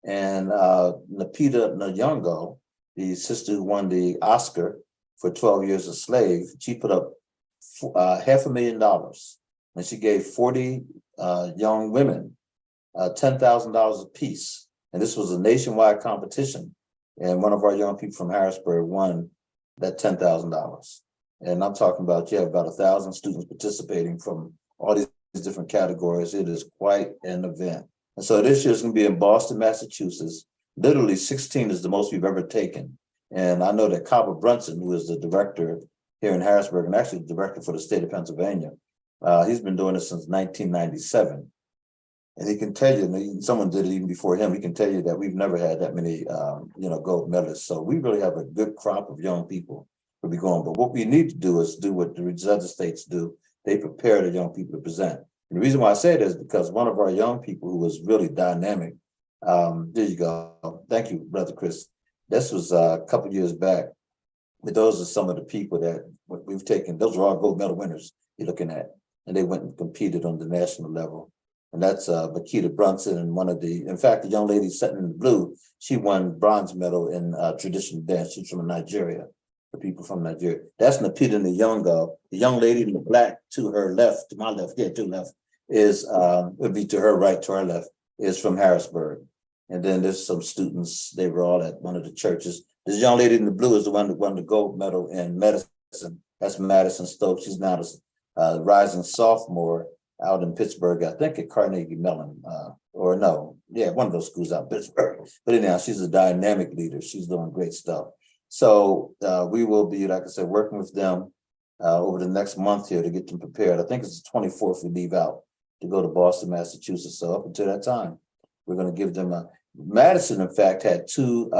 and Napita Nyong'o, the sister who won the Oscar for 12 Years a Slave, she put up $500,000, and she gave 40 young women $10,000 apiece. And this was a nationwide competition, and one of our young people from Harrisburg won that $10,000. And I'm talking about, you have about 1,000 students participating from all these different categories. It is quite an event. And so this year's going to be in Boston, Massachusetts. Literally 16 is the most we've ever taken. And I know that Cobber Brunson, who is the director here in Harrisburg and actually the director for the state of Pennsylvania, he's been doing this since 1997. And he can tell you, someone did it even before him, he can tell you that we've never had that many, gold medalists. So we really have a good crop of young people will be going. But what we need to do is do what the other states do. They prepare the young people to present. And the reason why I say that is because one of our young people who was really dynamic, there you go. Thank thank you, Brother Chris. This was a couple years back. But those are some of the people that we've taken. Those are all gold medal winners you're looking at. And they went and competed on the national level. And that's Makita Brunson and in fact, the young lady sitting in the blue, she won bronze medal in traditional dance. She's from Nigeria, the people from Nigeria. That's Napita Nyong'o. The young lady in the black to her left, to my left, yeah, to left, would be to her right, to our left, is from Harrisburg. And then there's some students, they were all at one of the churches. This young lady in the blue is the one that won the gold medal in medicine. That's Madison Stokes. She's now a rising sophomore out in Pittsburgh, I think at Carnegie Mellon, one of those schools out in Pittsburgh. But anyhow, she's a dynamic leader. She's doing great stuff. So we will be, like I said, working with them over the next month here to get them prepared. I think it's the 24th we leave out to go to Boston, Massachusetts. So up until that time, we're going to give them Madison, in fact, had two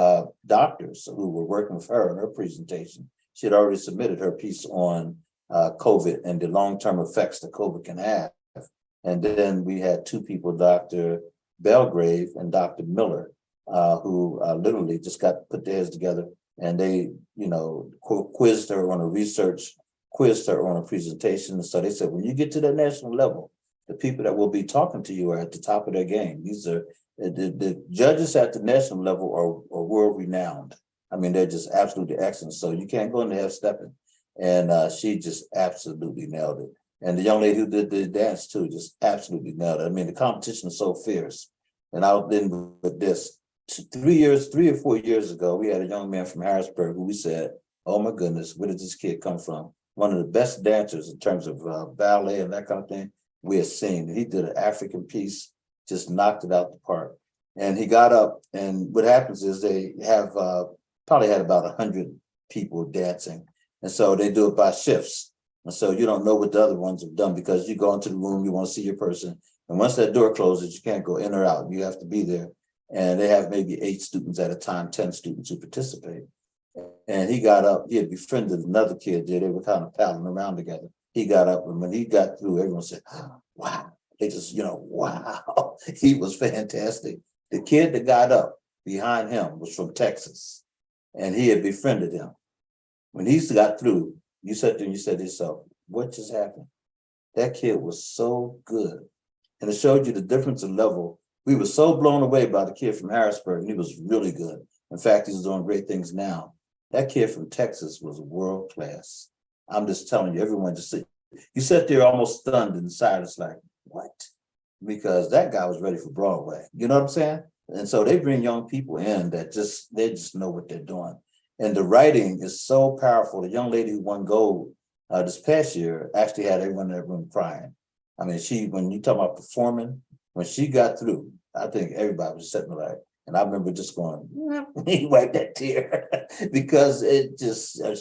doctors who were working with her in her presentation. She had already submitted her piece on COVID and the long-term effects that COVID can have. And then we had two people, Dr. Belgrave and Dr. Miller, who literally just got put their heads together and they, quizzed her on quizzed her on a presentation. And so they said, when you get to the national level, the people that will be talking to you are at the top of their game. These are the judges at the national level are world renowned. I mean, they're just absolutely excellent. So you can't go in there stepping. And she just absolutely nailed it. And the young lady who did the dance too, just absolutely nailed it. I mean, the competition is so fierce. And I'll end with this. 3 or 4 years ago, we had a young man from Harrisburg who we said, oh my goodness, where did this kid come from? One of the best dancers in terms of ballet and that kind of thing we have seen. He did an African piece, just knocked it out the park. And he got up, and what happens is they have probably had about 100 people dancing. And so they do it by shifts. And so you don't know what the other ones have done because you go into the room, you want to see your person. And once that door closes, you can't go in or out. You have to be there. And they have maybe 8 students at a time, 10 students who participate. And he got up, he had befriended another kid there. They were kind of palling around together. He got up, and when he got through, everyone said, wow. They just, wow. He was fantastic. The kid that got up behind him was from Texas, and he had befriended him. When he got through, you sat there and you said to yourself, what just happened? That kid was so good. And it showed you the difference in level. We were so blown away by the kid from Harrisburg, and he was really good. In fact, he's doing great things now. That kid from Texas was world class. I'm just telling you, everyone just sit. You sat there almost stunned in silence, like, what? Because that guy was ready for Broadway. You know what I'm saying? And so they bring young people in that they just know what they're doing. And the writing is so powerful. The young lady who won gold this past year actually had everyone in that room crying. I mean, when you talk about performing, when she got through, I think everybody was sitting there. And I remember just going, he wiped that tear because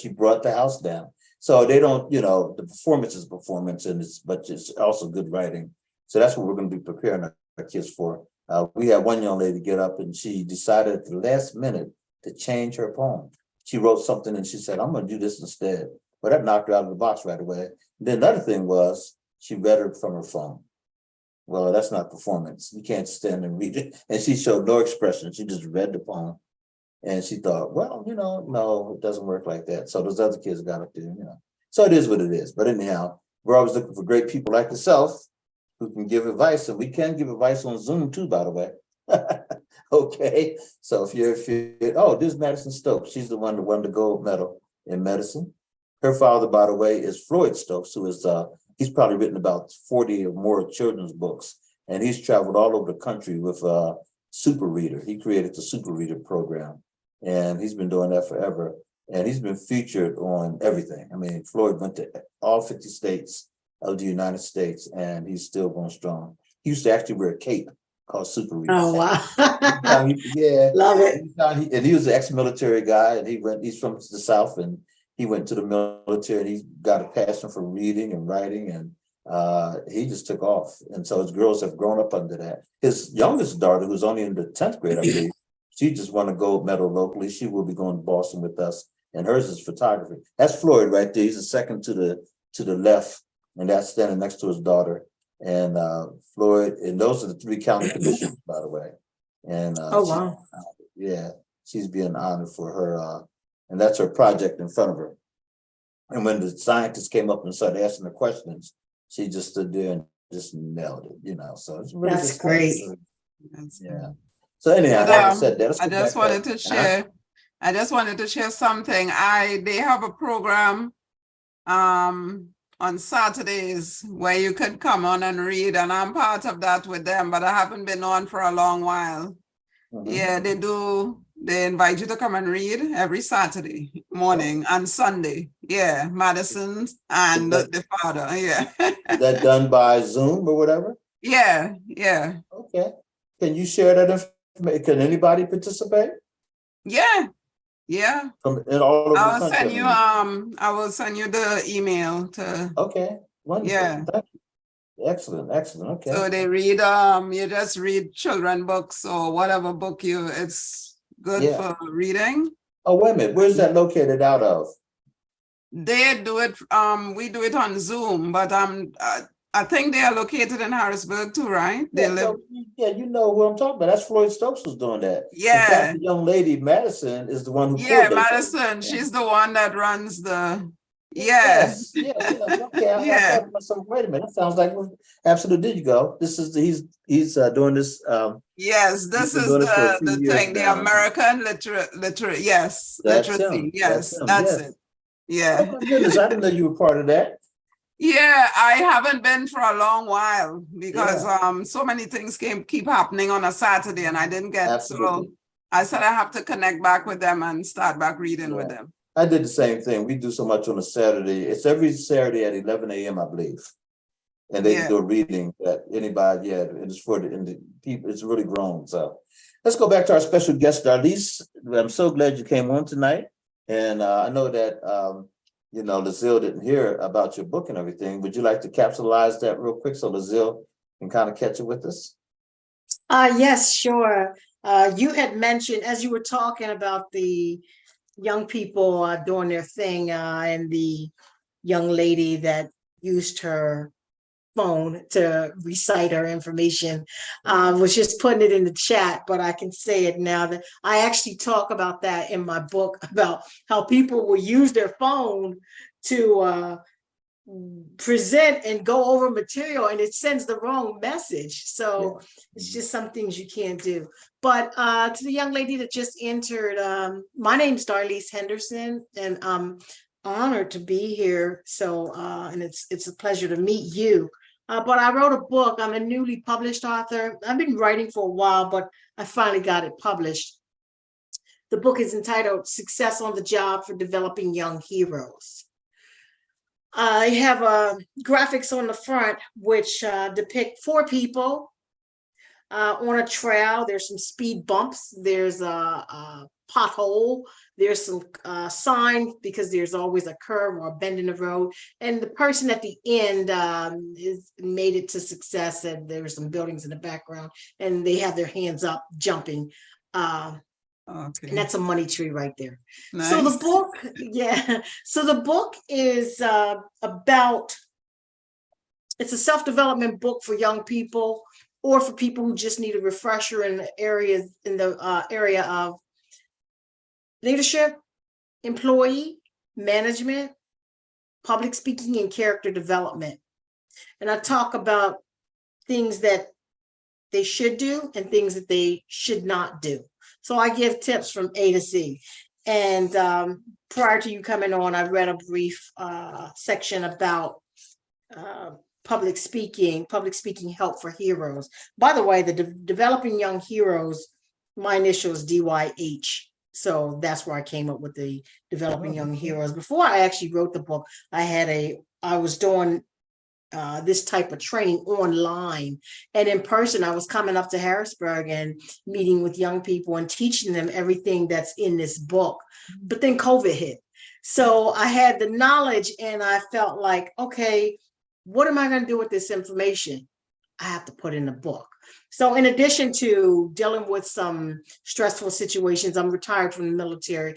she brought the house down. So they don't, the performance is performance, but it's also good writing. So that's what we're going to be preparing our kids for. We had one young lady get up and she decided at the last minute to change her poem. She wrote something and she said, I'm going to do this instead. Well, that knocked her out of the box right away. And then another thing was she read it from her phone. Well, that's not performance. You can't stand and read it. And she showed no expression. She just read the poem. And she thought, well, no, it doesn't work like that. So those other kids got up there, So it is what it is. But anyhow, we're always looking for great people like yourself who can give advice. And we can give advice on Zoom too, by the way. Okay. So if you're, this is Madison Stokes. She's the one that won the gold medal in medicine. Her father, by the way, is Floyd Stokes, who is, he's probably written about 40 or more children's books. And he's traveled all over the country with Super Reader. He created the Super Reader program. And he's been doing that forever. And he's been featured on everything. I mean, Floyd went to all 50 states of the United States, and he's still going strong. He used to actually wear a cape called Super Reader. Oh, wow. Yeah. Love it. And he was an ex-military guy, and he's from the South, and he went to the military, and he got a passion for reading and writing, and he just took off. And so his girls have grown up under that. His youngest daughter, who's only in the 10th grade, I believe, she just won a gold medal locally. She will be going to Boston with us, and hers is photography. That's Floyd right there. He's the second to the left, and that's standing next to his daughter. And Floyd, and those are the 3 county commissioners, by the way. And Oh, wow. Yeah, she's being honored for her, and that's her project in front of her. And when the scientists came up and started asking the questions, she just stood there and just nailed it, you know. So it's really That's just great. yeah. So anyhow, And, having said that, let's I go just back wanted to share. I just wanted to share something. They have a program on Saturdays where you could come on and read, and I'm part of that with them, but I haven't been on for a long while. Yeah, they do. They invite you to come and read every Saturday morning and Sunday. Yeah, Madison and the father. Yeah. Is that done by Zoom or whatever? Yeah. Okay. Can you share that information? Can anybody participate? Yeah. From all over I the will country? send you I will send you the email to Okay, wonderful. Yeah. Thank you. Excellent. Okay. So they read you just read children books or whatever book it's good for reading. Oh, wait a minute. Where's that located out of? They do it we do it on Zoom, but I think they are located in Harrisburg too, right? They live. You know who I'm talking about. That's Floyd Stokes who's doing that. Yeah. In fact, the young lady Madison is the one who Madison. She's the one that runs the Yes. Okay. I thought to myself, wait a minute. That sounds like absolutely. There you go. This is he's doing this. Yes, this is the thing. The American literacy. Yes, that's literacy. Him. Yes, that's it. Yeah. Oh my goodness, I didn't know you were part of that. Yeah, I haven't been for a long while because so many things keep happening on a Saturday, and I didn't get so. I said I have to connect back with them and start back reading with them. I did the same thing. We do so much on a Saturday. It's every Saturday at 11 a.m. I believe, and they do a reading that anybody. Yeah, it's for the people. It's really grown. So let's go back to our special guest, Darlise. I'm so glad you came on tonight, and I know that Lazille didn't hear about your book and everything. Would you like to capsulize that real quick so Lazille can kind of catch it with us? Yes, sure. You had mentioned as you were talking about the young people doing their thing and the young lady that used her phone to recite her information, was just putting it in the chat, but I can say it now that I actually talk about that in my book about how people will use their phone to present and go over material and it sends the wrong message. So it's just some things you can't do. But to the young lady that just entered, my name's Darlise Henderson, and I'm honored to be here. So and it's a pleasure to meet you. But I wrote a book. I'm a newly published author. I've been writing for a while, but I finally got it published. The book is entitled Success on the Job for Developing Young Heroes. I have graphics on the front which depict 4 people on a trail. There's some speed bumps. There's a pothole. There's some sign because there's always a curve or a bend in the road. And the person at the end is made it to success. And there's some buildings in the background, and they have their hands up jumping. Okay. And that's a money tree right there. Nice. So the book, So the book is about, it's a self-development book for young people or for people who just need a refresher in the area of leadership, employee, management, public speaking, and character development. And I talk about things that they should do and things that they should not do. So I give tips from A to Z. And prior to you coming on, I read a brief section about public speaking help for heroes. By the way, the Developing Young Heroes, my initial is DYH. So that's where I came up with the Developing Young Heroes. Before I actually wrote the book, I was doing this type of training online, and in person. I was coming up to Harrisburg and meeting with young people and teaching them everything that's in this book. But then COVID hit. So I had the knowledge and I felt like, okay, what am I going to do with this information? I have to put in a book. So in addition to dealing with some stressful situations, I'm retired from the military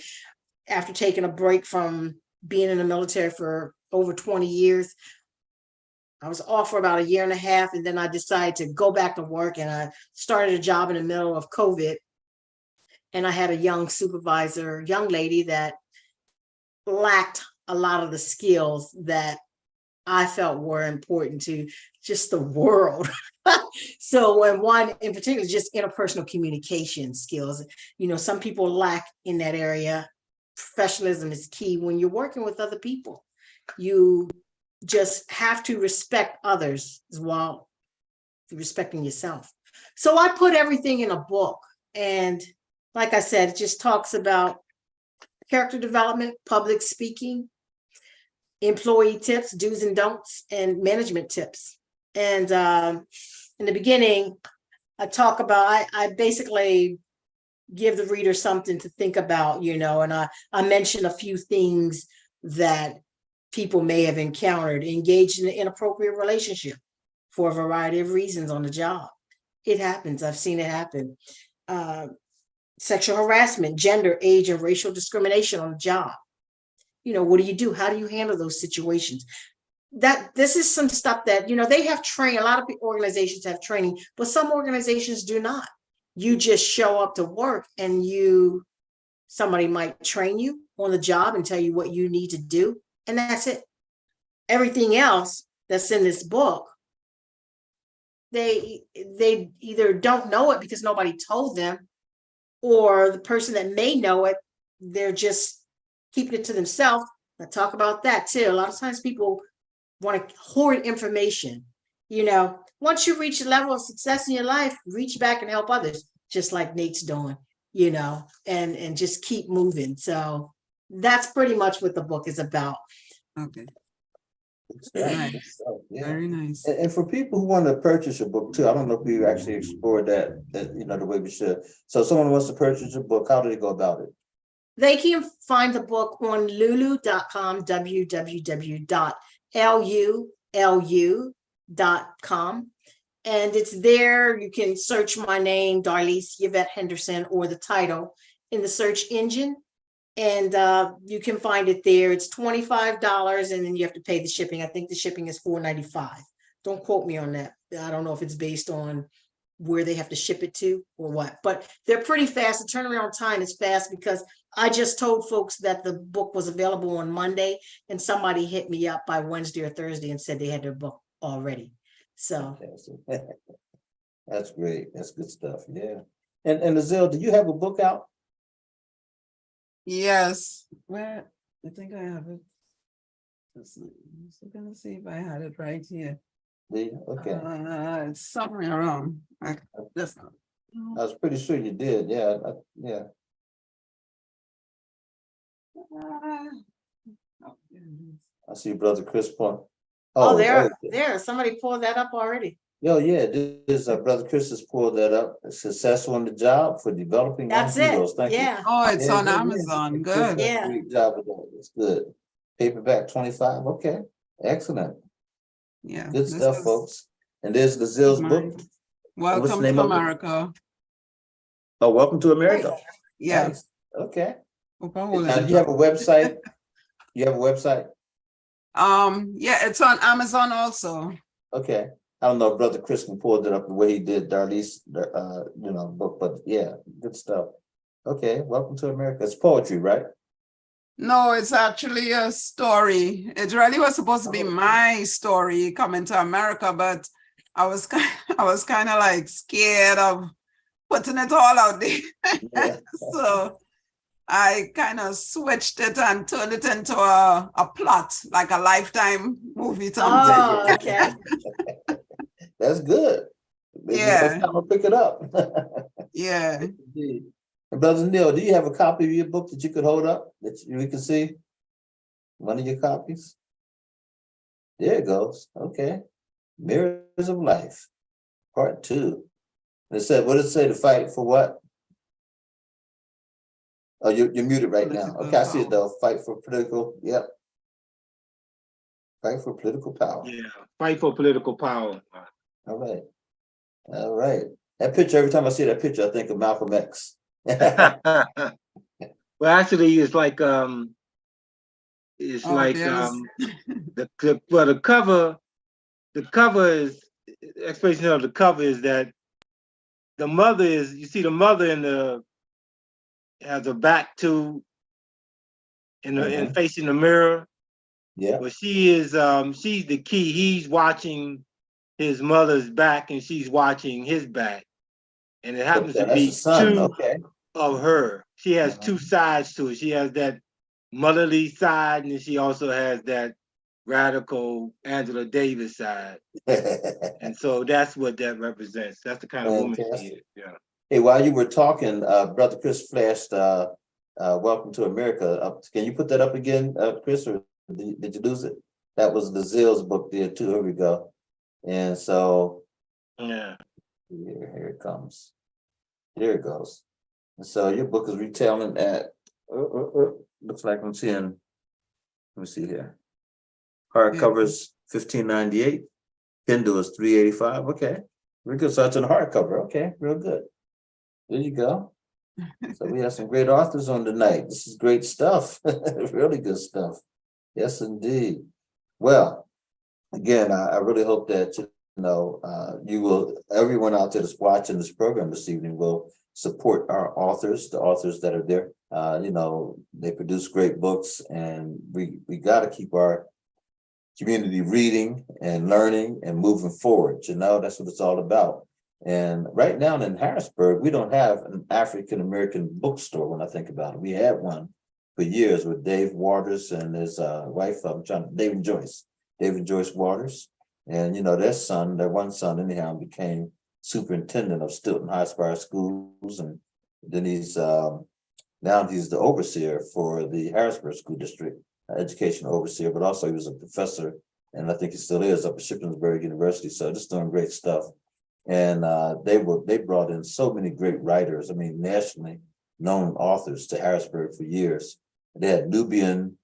after taking a break from being in the military for over 20 years. I was off for about 1.5 years, and then I decided to go back to work, and I started a job in the middle of COVID. and I had a young supervisor, young lady that lacked a lot of the skills that I felt were important to just the world. So, and one in particular, just interpersonal communication skills. You know, some people lack in that area. Professionalism is key when you're working with other people. You just have to respect others as well, respecting yourself. So I put everything in a book. And like I said, it just talks about character development, public speaking, employee tips, do's and don'ts, and management tips. And in the beginning, I talk about, I basically give the reader something to think about, you know, and I mention a few things that people may have encountered, engaged in an inappropriate relationship for a variety of reasons on the job. It happens. I've seen it happen. Sexual harassment, gender, age, and racial discrimination on the job. You know, what do you do? How do you handle those situations? That this is some stuff that, you know, they have training. A lot of organizations have training, but some organizations do not. You just show up to work and somebody might train you on the job and tell you what you need to do. And that's it. Everything else that's in this book, they either don't know it because nobody told them, or the person that may know it, they're just keeping it to themselves. I talk about that too. A lot of times people want to hoard information. You know, once you reach a level of success in your life, reach back and help others, just like Nate's doing, you know, and just keep moving. So that's pretty much what the book is about. Okay. Nice. Yeah. Very nice. And for people who want to purchase a book too, I don't know if we actually explored that, you know, the way we should. So if someone wants to purchase a book, how do they go about it? They can find the book on lulu.com, www.lulu.com. And it's there. You can search my name, Darlise Yvette Henderson, or the title in the search engine. And you can find it there. It's $25, and then you have to pay the shipping. I think the shipping is $4.95. Don't quote me on that. I don't know if it's based on where they have to ship it to or what, but they're pretty fast. The turnaround time is fast because I just told folks that the book was available on Monday, and somebody hit me up by Wednesday or Thursday and said they had their book already. So that's great. That's good stuff. Yeah. And Azil, do you have a book out? Yes. Where? I think I have it. I'm gonna see if I had it right here. Yeah. Okay. It's somewhere around. I was pretty sure you did. Yeah. Yeah. I see Brother Chris point. there. Somebody pulled that up already. Yeah. This Brother Chris has pulled that up. Successful on the job for developing young That's it. heroes. Thank you. Yeah. Oh, it's on Yeah. Amazon. Chris Good. does a Yeah. great job of that. It's good. Paperback 25. Okay. Excellent. Yeah. Good this stuff, is folks. And there's Azil's book. mine. What's Welcome the name to of it? America. Oh, Welcome to America. Yeah. Nice. Okay. Hope I hold Now, it do you have a up. website? You have a website? Yeah, it's on Amazon also. Okay. I don't know if Brother Chris can pull it up the way he did Darlise, you know, book, but yeah, good stuff. Okay, Welcome to America. It's poetry, right? No, it's actually a story. It really was supposed to be my story coming to America, but I was kind of like scared of putting it all out there. Yeah. So I kind of switched it and turned it into a plot, like a Lifetime movie. Oh, okay. That's good. Maybe Yeah. next time I'll pick it up. Yeah. Indeed. And Brother Neil, do you have a copy of your book that you could hold up that we can see? One of your copies? There it goes. Okay. Mirrors of Life, Part 2. It said, what did it say? To fight for what? Oh, you're muted right now. Political Okay, I see it power. though. Fight for political. Yep. Fight for political power. Yeah, fight for political power. All right. All right. That picture, every time I see that picture, I think of Malcolm X. Well, actually, it's like there's- the cover is explanation of the cover is that the mother is, you see the mother in the has a back to and Mhm. facing the mirror. Yeah. But she is she's the key. He's watching his mother's back and she's watching his back. And it happens Okay, to that's the be son. two Okay. of her. She has Mhm. two sides to it. She has that motherly side, and then she also has that radical Angela Davis side. And so that's what that represents. That's the kind of woman she Fantastic. is. Yeah. Hey, while you were talking, Brother Chris flashed Welcome to America up. Can you put that up again, Chris, or did you lose it? That was the Zills book there too. Here we go. And so Yeah. here it comes. Here it goes. And so your book is retailing at looks like I'm seeing, let me see here. Hardcovers $15.98. Kindle is $3.85. Okay. Real good. So it's in hardcover. Okay, real good. There you go. So we have some great authors on tonight. This is great stuff. Really good stuff. Yes, indeed. Well, again, I really hope that you will, everyone out there that's watching this program this evening will support our authors, the authors that are there. They produce great books, and we got to keep our community reading and learning and moving forward. That's what it's all about. And right now in Harrisburg, we don't have an African American bookstore. When I think about it, we had one for years with Dave Waters and his wife, David Joyce Waters. And their one son anyhow became superintendent of Stilton High Spire Schools, and then now he's the overseer for the Harrisburg School District, education overseer, but also he was a professor, and I think he still is, up at Shippensburg University. So just doing great stuff. And they brought in so many great writers, nationally known authors to Harrisburg for years. They had Nubian,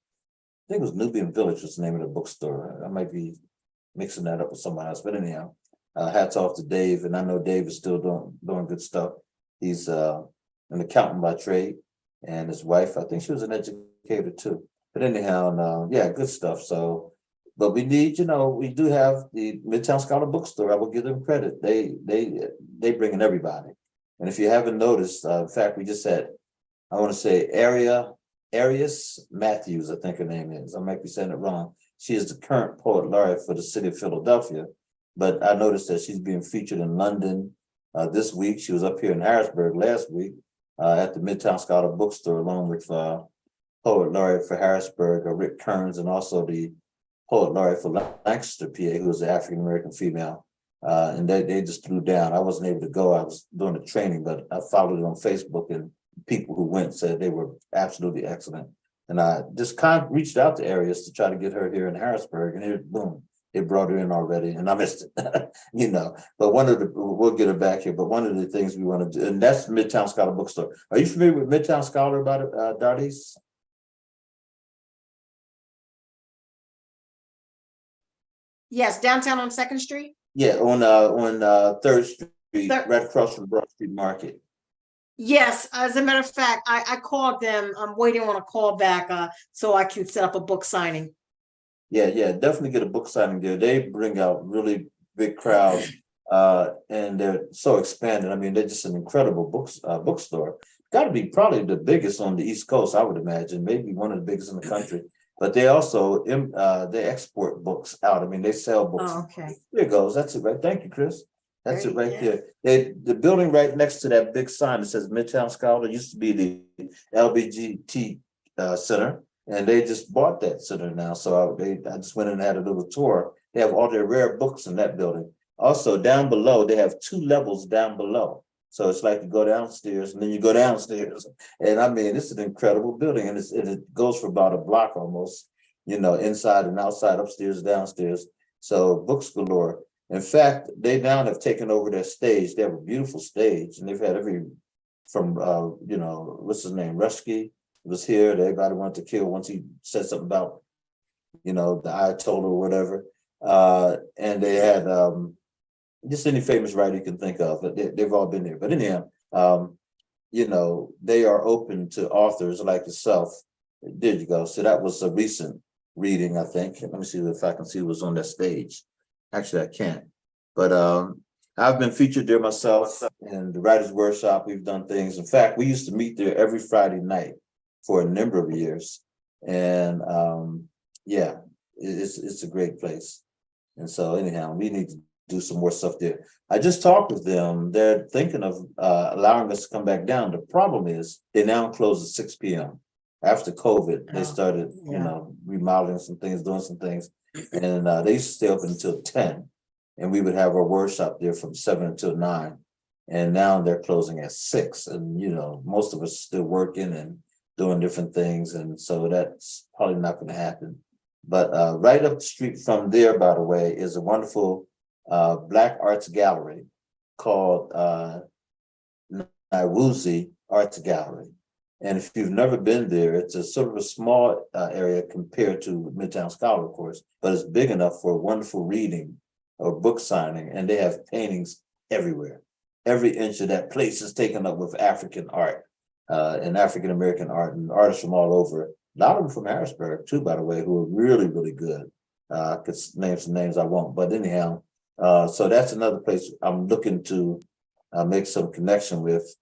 I think it was Nubian Village was the name of the bookstore. I might be mixing that up with someone else, but anyhow, hats off to Dave. And I know Dave is still doing good stuff. He's an accountant by trade, and his wife, I think she was an educator too. But anyhow, yeah, good stuff. So, but we need, we do have the Midtown Scholar Bookstore. I will give them credit. They bring in everybody. And if you haven't noticed, in fact, we just had, I want to say Arius Matthews, I think her name is. I might be saying it wrong. She is the current poet laureate for the city of Philadelphia. But I noticed that she's being featured in London this week. She was up here in Harrisburg last week at the Midtown Scholar Bookstore, along with poet laureate for Harrisburg, Rick Kearns, and also the poet laureate for Lancaster, PA, who was an African American female. And they just threw down. I wasn't able to go. I was doing the training, but I followed it on Facebook, and people who went said they were absolutely excellent. And I just kind of reached out to Arius to try to get her here in Harrisburg, and here, boom, they brought her in already, and I missed it, But we'll get her back here. But one of the things we want to do, and that's Midtown Scholar Bookstore. Are you familiar with Midtown Scholar about it, Dardis? Yes, downtown on 2nd Street. Yeah, on 3rd Street, Third. right across from Broad Street Market. Yes, as a matter of fact, I called them. I'm waiting on a call back so I can set up a book signing. Yeah, definitely get a book signing there. They bring out really big crowds, and they're so expanded. They're just an incredible bookstore. Got to be probably the biggest on the East Coast, I would imagine. Maybe one of the biggest in the country. But they also they export books out. They sell books. Oh, okay. There it goes. That's it, right? Thank you, Chris. That's it right Great, there. The building right next to that big sign that says Midtown Scholar used to be the LBGT Center, and they just bought that center now. So I just went and had a little tour. They have all their rare books in that building. Also, down below, they have 2 levels down below. So it's like you go downstairs and then you go downstairs. And it's an incredible building, and it goes for about a block almost, inside and outside, upstairs, downstairs. So books galore. In fact, they now have taken over their stage. They have a beautiful stage, and they've had from what's his name? Rusky was here that everybody wanted to kill once he said something about, the Ayatollah or whatever. And they had just any famous writer you can think of. They've all been there. But anyhow, they are open to authors like yourself. There you go. So that was a recent reading, I think. Let me see if I can see who was on that stage. Actually, I can't. But I've been featured there myself in the Writers Workshop. We've done things. In fact, we used to meet there every Friday night for a number of years. And yeah, it's a great place. And so anyhow, we need to do some more stuff there. I just talked with them. They're thinking of allowing us to come back down. The problem is they now close at 6 p.m. After COVID, they started, remodeling some things, doing some things. And they used to stay open until 10. And we would have our workshop there from 7 until 9. And now they're closing at 6. And, most of us are still working and doing different things. And so that's probably not going to happen. But right up the street from there, by the way, is a wonderful Black Arts Gallery called Naiwuzi Arts Gallery. And if you've never been there, it's a sort of a small area compared to Midtown Scholar, of course, but it's big enough for wonderful reading or book signing. And they have paintings everywhere. Every inch of that place is taken up with African art and African-American art, and artists from all over. A lot of them from Harrisburg, too, by the way, who are really, really good. I could name some names I won't, but anyhow, so that's another place I'm looking to make some connection with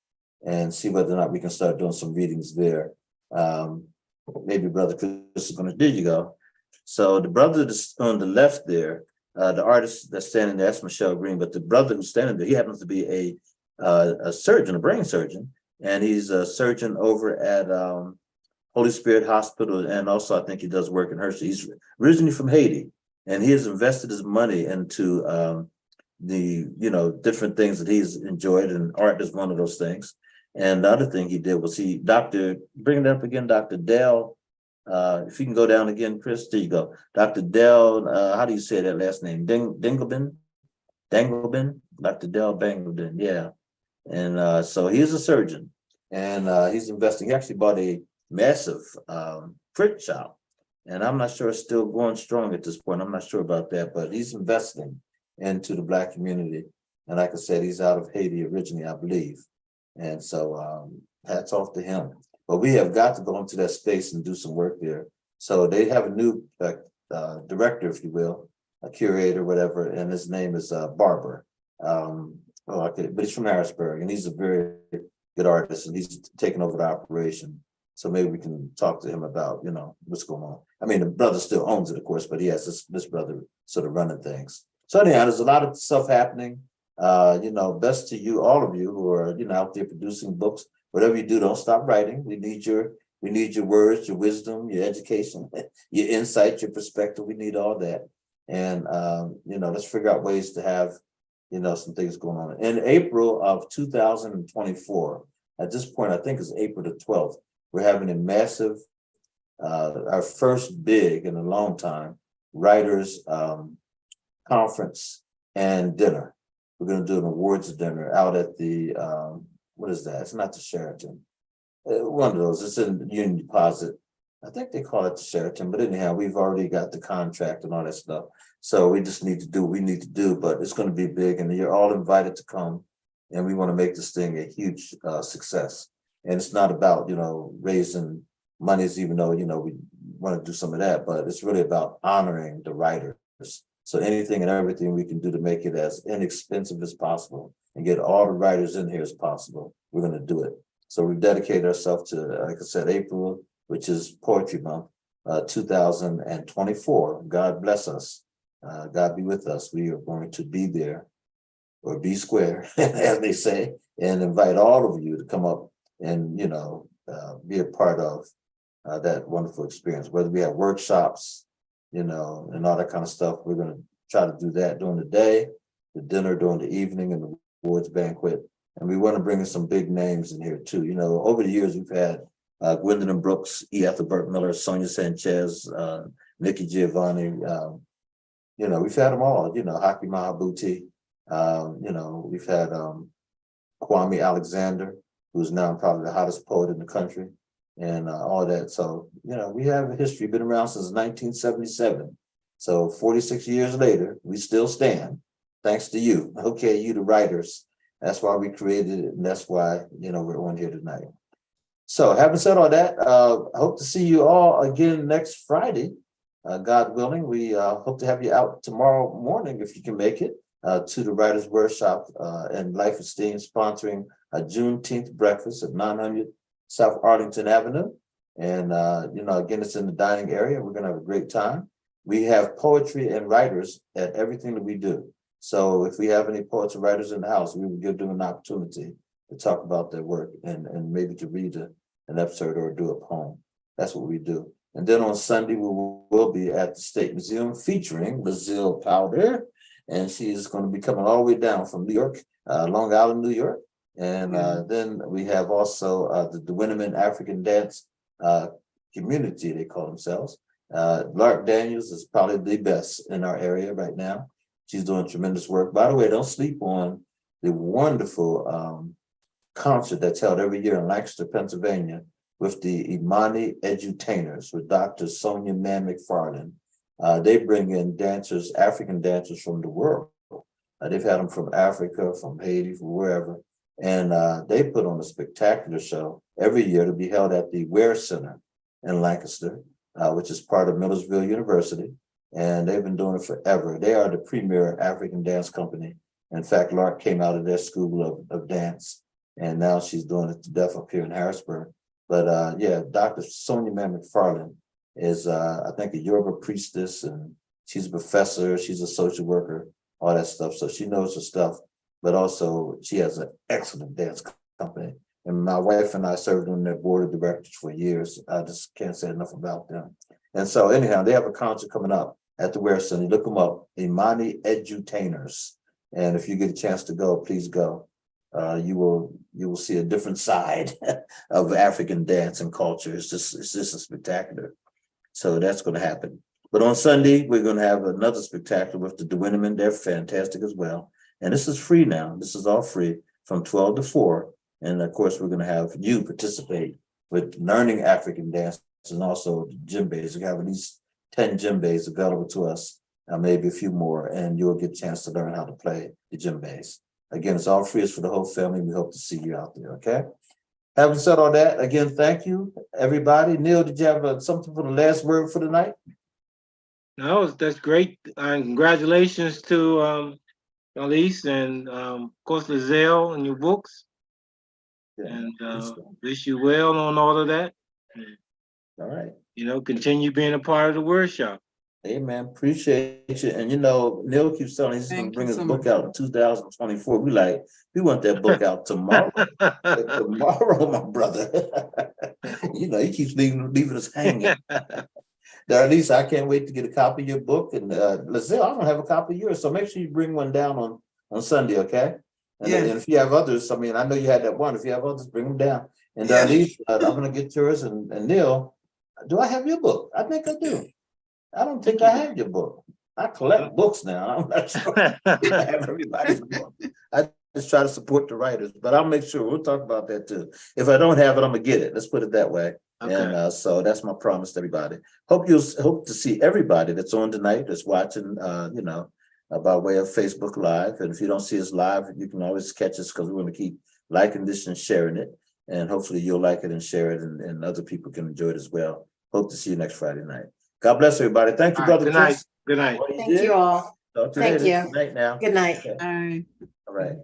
and see whether or not we can start doing some readings there. Maybe Brother Chris is going to, there you go. So the brother that's on the left there, the artist that's standing there, that's Michelle Green, but the brother who's standing there, he happens to be a surgeon, a brain surgeon, and he's a surgeon over at Holy Spirit Hospital, and also I think he does work in Hershey. He's originally from Haiti, and he has invested his money into the different things that he's enjoyed, and art is one of those things. And the other thing he did was bring it up again, Dr. Dell. If you can go down again, Chris, there you go. Dr. Dell, how do you say that last name? Danglebin, Dr. Dell Banglebin, yeah. And so he's a surgeon, and he's investing. He actually bought a massive print shop, and I'm not sure it's still going strong at this point. I'm not sure about that, but he's investing into the Black community. And like I said, he's out of Haiti originally, I believe. And so hats off to him. But we have got to go into that space and do some work there. So they have a new director, if you will, a curator, whatever, and his name is Barber. But he's from Harrisburg, and he's a very good artist, and he's taken over the operation. So maybe we can talk to him about, what's going on. I mean, the brother still owns it, of course, but he has this brother sort of running things. So anyhow, there's a lot of stuff happening. Best to you, all of you who are, out there producing books. Whatever you do, don't stop writing. We need your words, your wisdom, your education, your insight, your perspective. We need all that. And let's figure out ways to have, some things going on. In April of 2024, at this point, I think it's April the 12th, we're having a massive, our first big in a long time, writers conference and dinner. We're going to do an awards dinner out at the, what is that? It's not the Sheraton. One of those, it's in Union Deposit. I think they call it the Sheraton, but anyhow, we've already got the contract and all that stuff. So we just need to do what we need to do, but it's going to be big, and you're all invited to come. And we want to make this thing a huge success. And it's not about, raising monies, even though, we want to do some of that, but it's really about honoring the writers. So anything and everything we can do to make it as inexpensive as possible and get all the writers in here as possible, we're going to do it. So we've dedicated ourselves to, like I said, April, which is Poetry Month, 2024. God bless us. God be with us. We are going to be there, or be square, as they say, and invite all of you to come up and, be a part of that wonderful experience. Whether we have workshops, and all that kind of stuff, we're going to try to do that during the day, the dinner during the evening, and the awards banquet. And we want to bring in some big names in here too. Over the years, we've had Gwendolyn Brooks, E. Ethelbert Miller, Sonia Sanchez, Nikki Giovanni. We've had them all, Haki Mahabuti. We've had Kwame Alexander, who's now probably the hottest poet in the country, and all that. So, we have a history, been around since 1977. So 46 years later, we still stand, thanks to you. Okay, you the writers. That's why we created it, and that's why, we're on here tonight. So having said all that, I hope to see you all again next Friday. God willing, we hope to have you out tomorrow morning if you can make it. to the Writers Workshop and Life Esteem, sponsoring a Juneteenth breakfast at 900 South Arlington Avenue. And, again, it's in the dining area. We're going to have a great time. We have poetry and writers at everything that we do. So if we have any poets and writers in the house, we will give them an opportunity to talk about their work and maybe to read an excerpt or do a poem. That's what we do. And then on Sunday, we will be at the State Museum featuring Brazil Powder. And she is going to be coming all the way down from New York, Long Island, New York. And then we have also the Winneman African Dance Community, they call themselves. Lark Daniels is probably the best in our area right now. She's doing tremendous work. By the way, don't sleep on the wonderful concert that's held every year in Lancaster, Pennsylvania, with the Imani Edutainers, with Dr. Sonia Mann McFarland. They bring in dancers, African dancers from the world. They've had them from Africa, from Haiti, from wherever. And they put on a spectacular show every year to be held at the Ware Center in Lancaster, which is part of Millersville University. And they've been doing it forever. They are the premier African dance company. In fact, Lark came out of their school of dance, and now she's doing it to death up here in Harrisburg. But Dr. Sonia Mann McFarland is, I think, a Yoruba priestess, and she's a professor, she's a social worker, all that stuff. So she knows her stuff, but also she has an excellent dance company. And my wife and I served on their board of directors for years. I just can't say enough about them. And so anyhow, they have a concert coming up at the Ware Center. Look them up, Imani Edutainers. And if you get a chance to go, please go. You will see a different side of African dance and culture. It's just a spectacular. So that's going to happen. But on Sunday, we're going to have another spectacular with the DeWinneman. They're fantastic as well. And this is free now. This is all free from 12 to 4. And of course, we're going to have you participate with learning African dance and also djembes. We have at least 10 djembes available to us, maybe a few more, and you'll get a chance to learn how to play the djembes. Again, it's all free. It's for the whole family. We hope to see you out there, okay? Having said all that, again, thank you, everybody. Neil, did you have something for the last word for the night? No, that's great. Congratulations to Elise and, of course, Lizelle and your books. Yeah, And wish you well on all of that. all right. Continue being a part of the workshop. Hey, man, appreciate you. And Neil keeps telling he's going to bring his book out in 2024. We want that book out tomorrow. Tomorrow, my brother. He keeps leaving us hanging. Darlise, I can't wait to get a copy of your book. And Lizelle, I don't have a copy of yours, so make sure you bring one down on Sunday, okay? And if you have others, I know you had that one. If you have others, bring them down. And Darlise, I'm going to get yours. And Neil, do I have your book? I think I do. I don't think I have your book. I collect books now. I'm not sure if I have everybody's book. I just try to support the writers, but I'll make sure we'll talk about that too. If I don't have it, I'm gonna get it. Let's put it that way. Okay. And so that's my promise to everybody. Hope to see everybody that's on tonight, that's watching, by way of Facebook Live. And if you don't see us live, you can always catch us because we're going to keep liking this and sharing it. And hopefully you'll like it and share it, and other people can enjoy it as well. Hope to see you next Friday night. God bless everybody. Thank you, brother. Good night. Good night. Thank you all. Talk to you Thank later. you. Good night now. Good night. Okay. All right.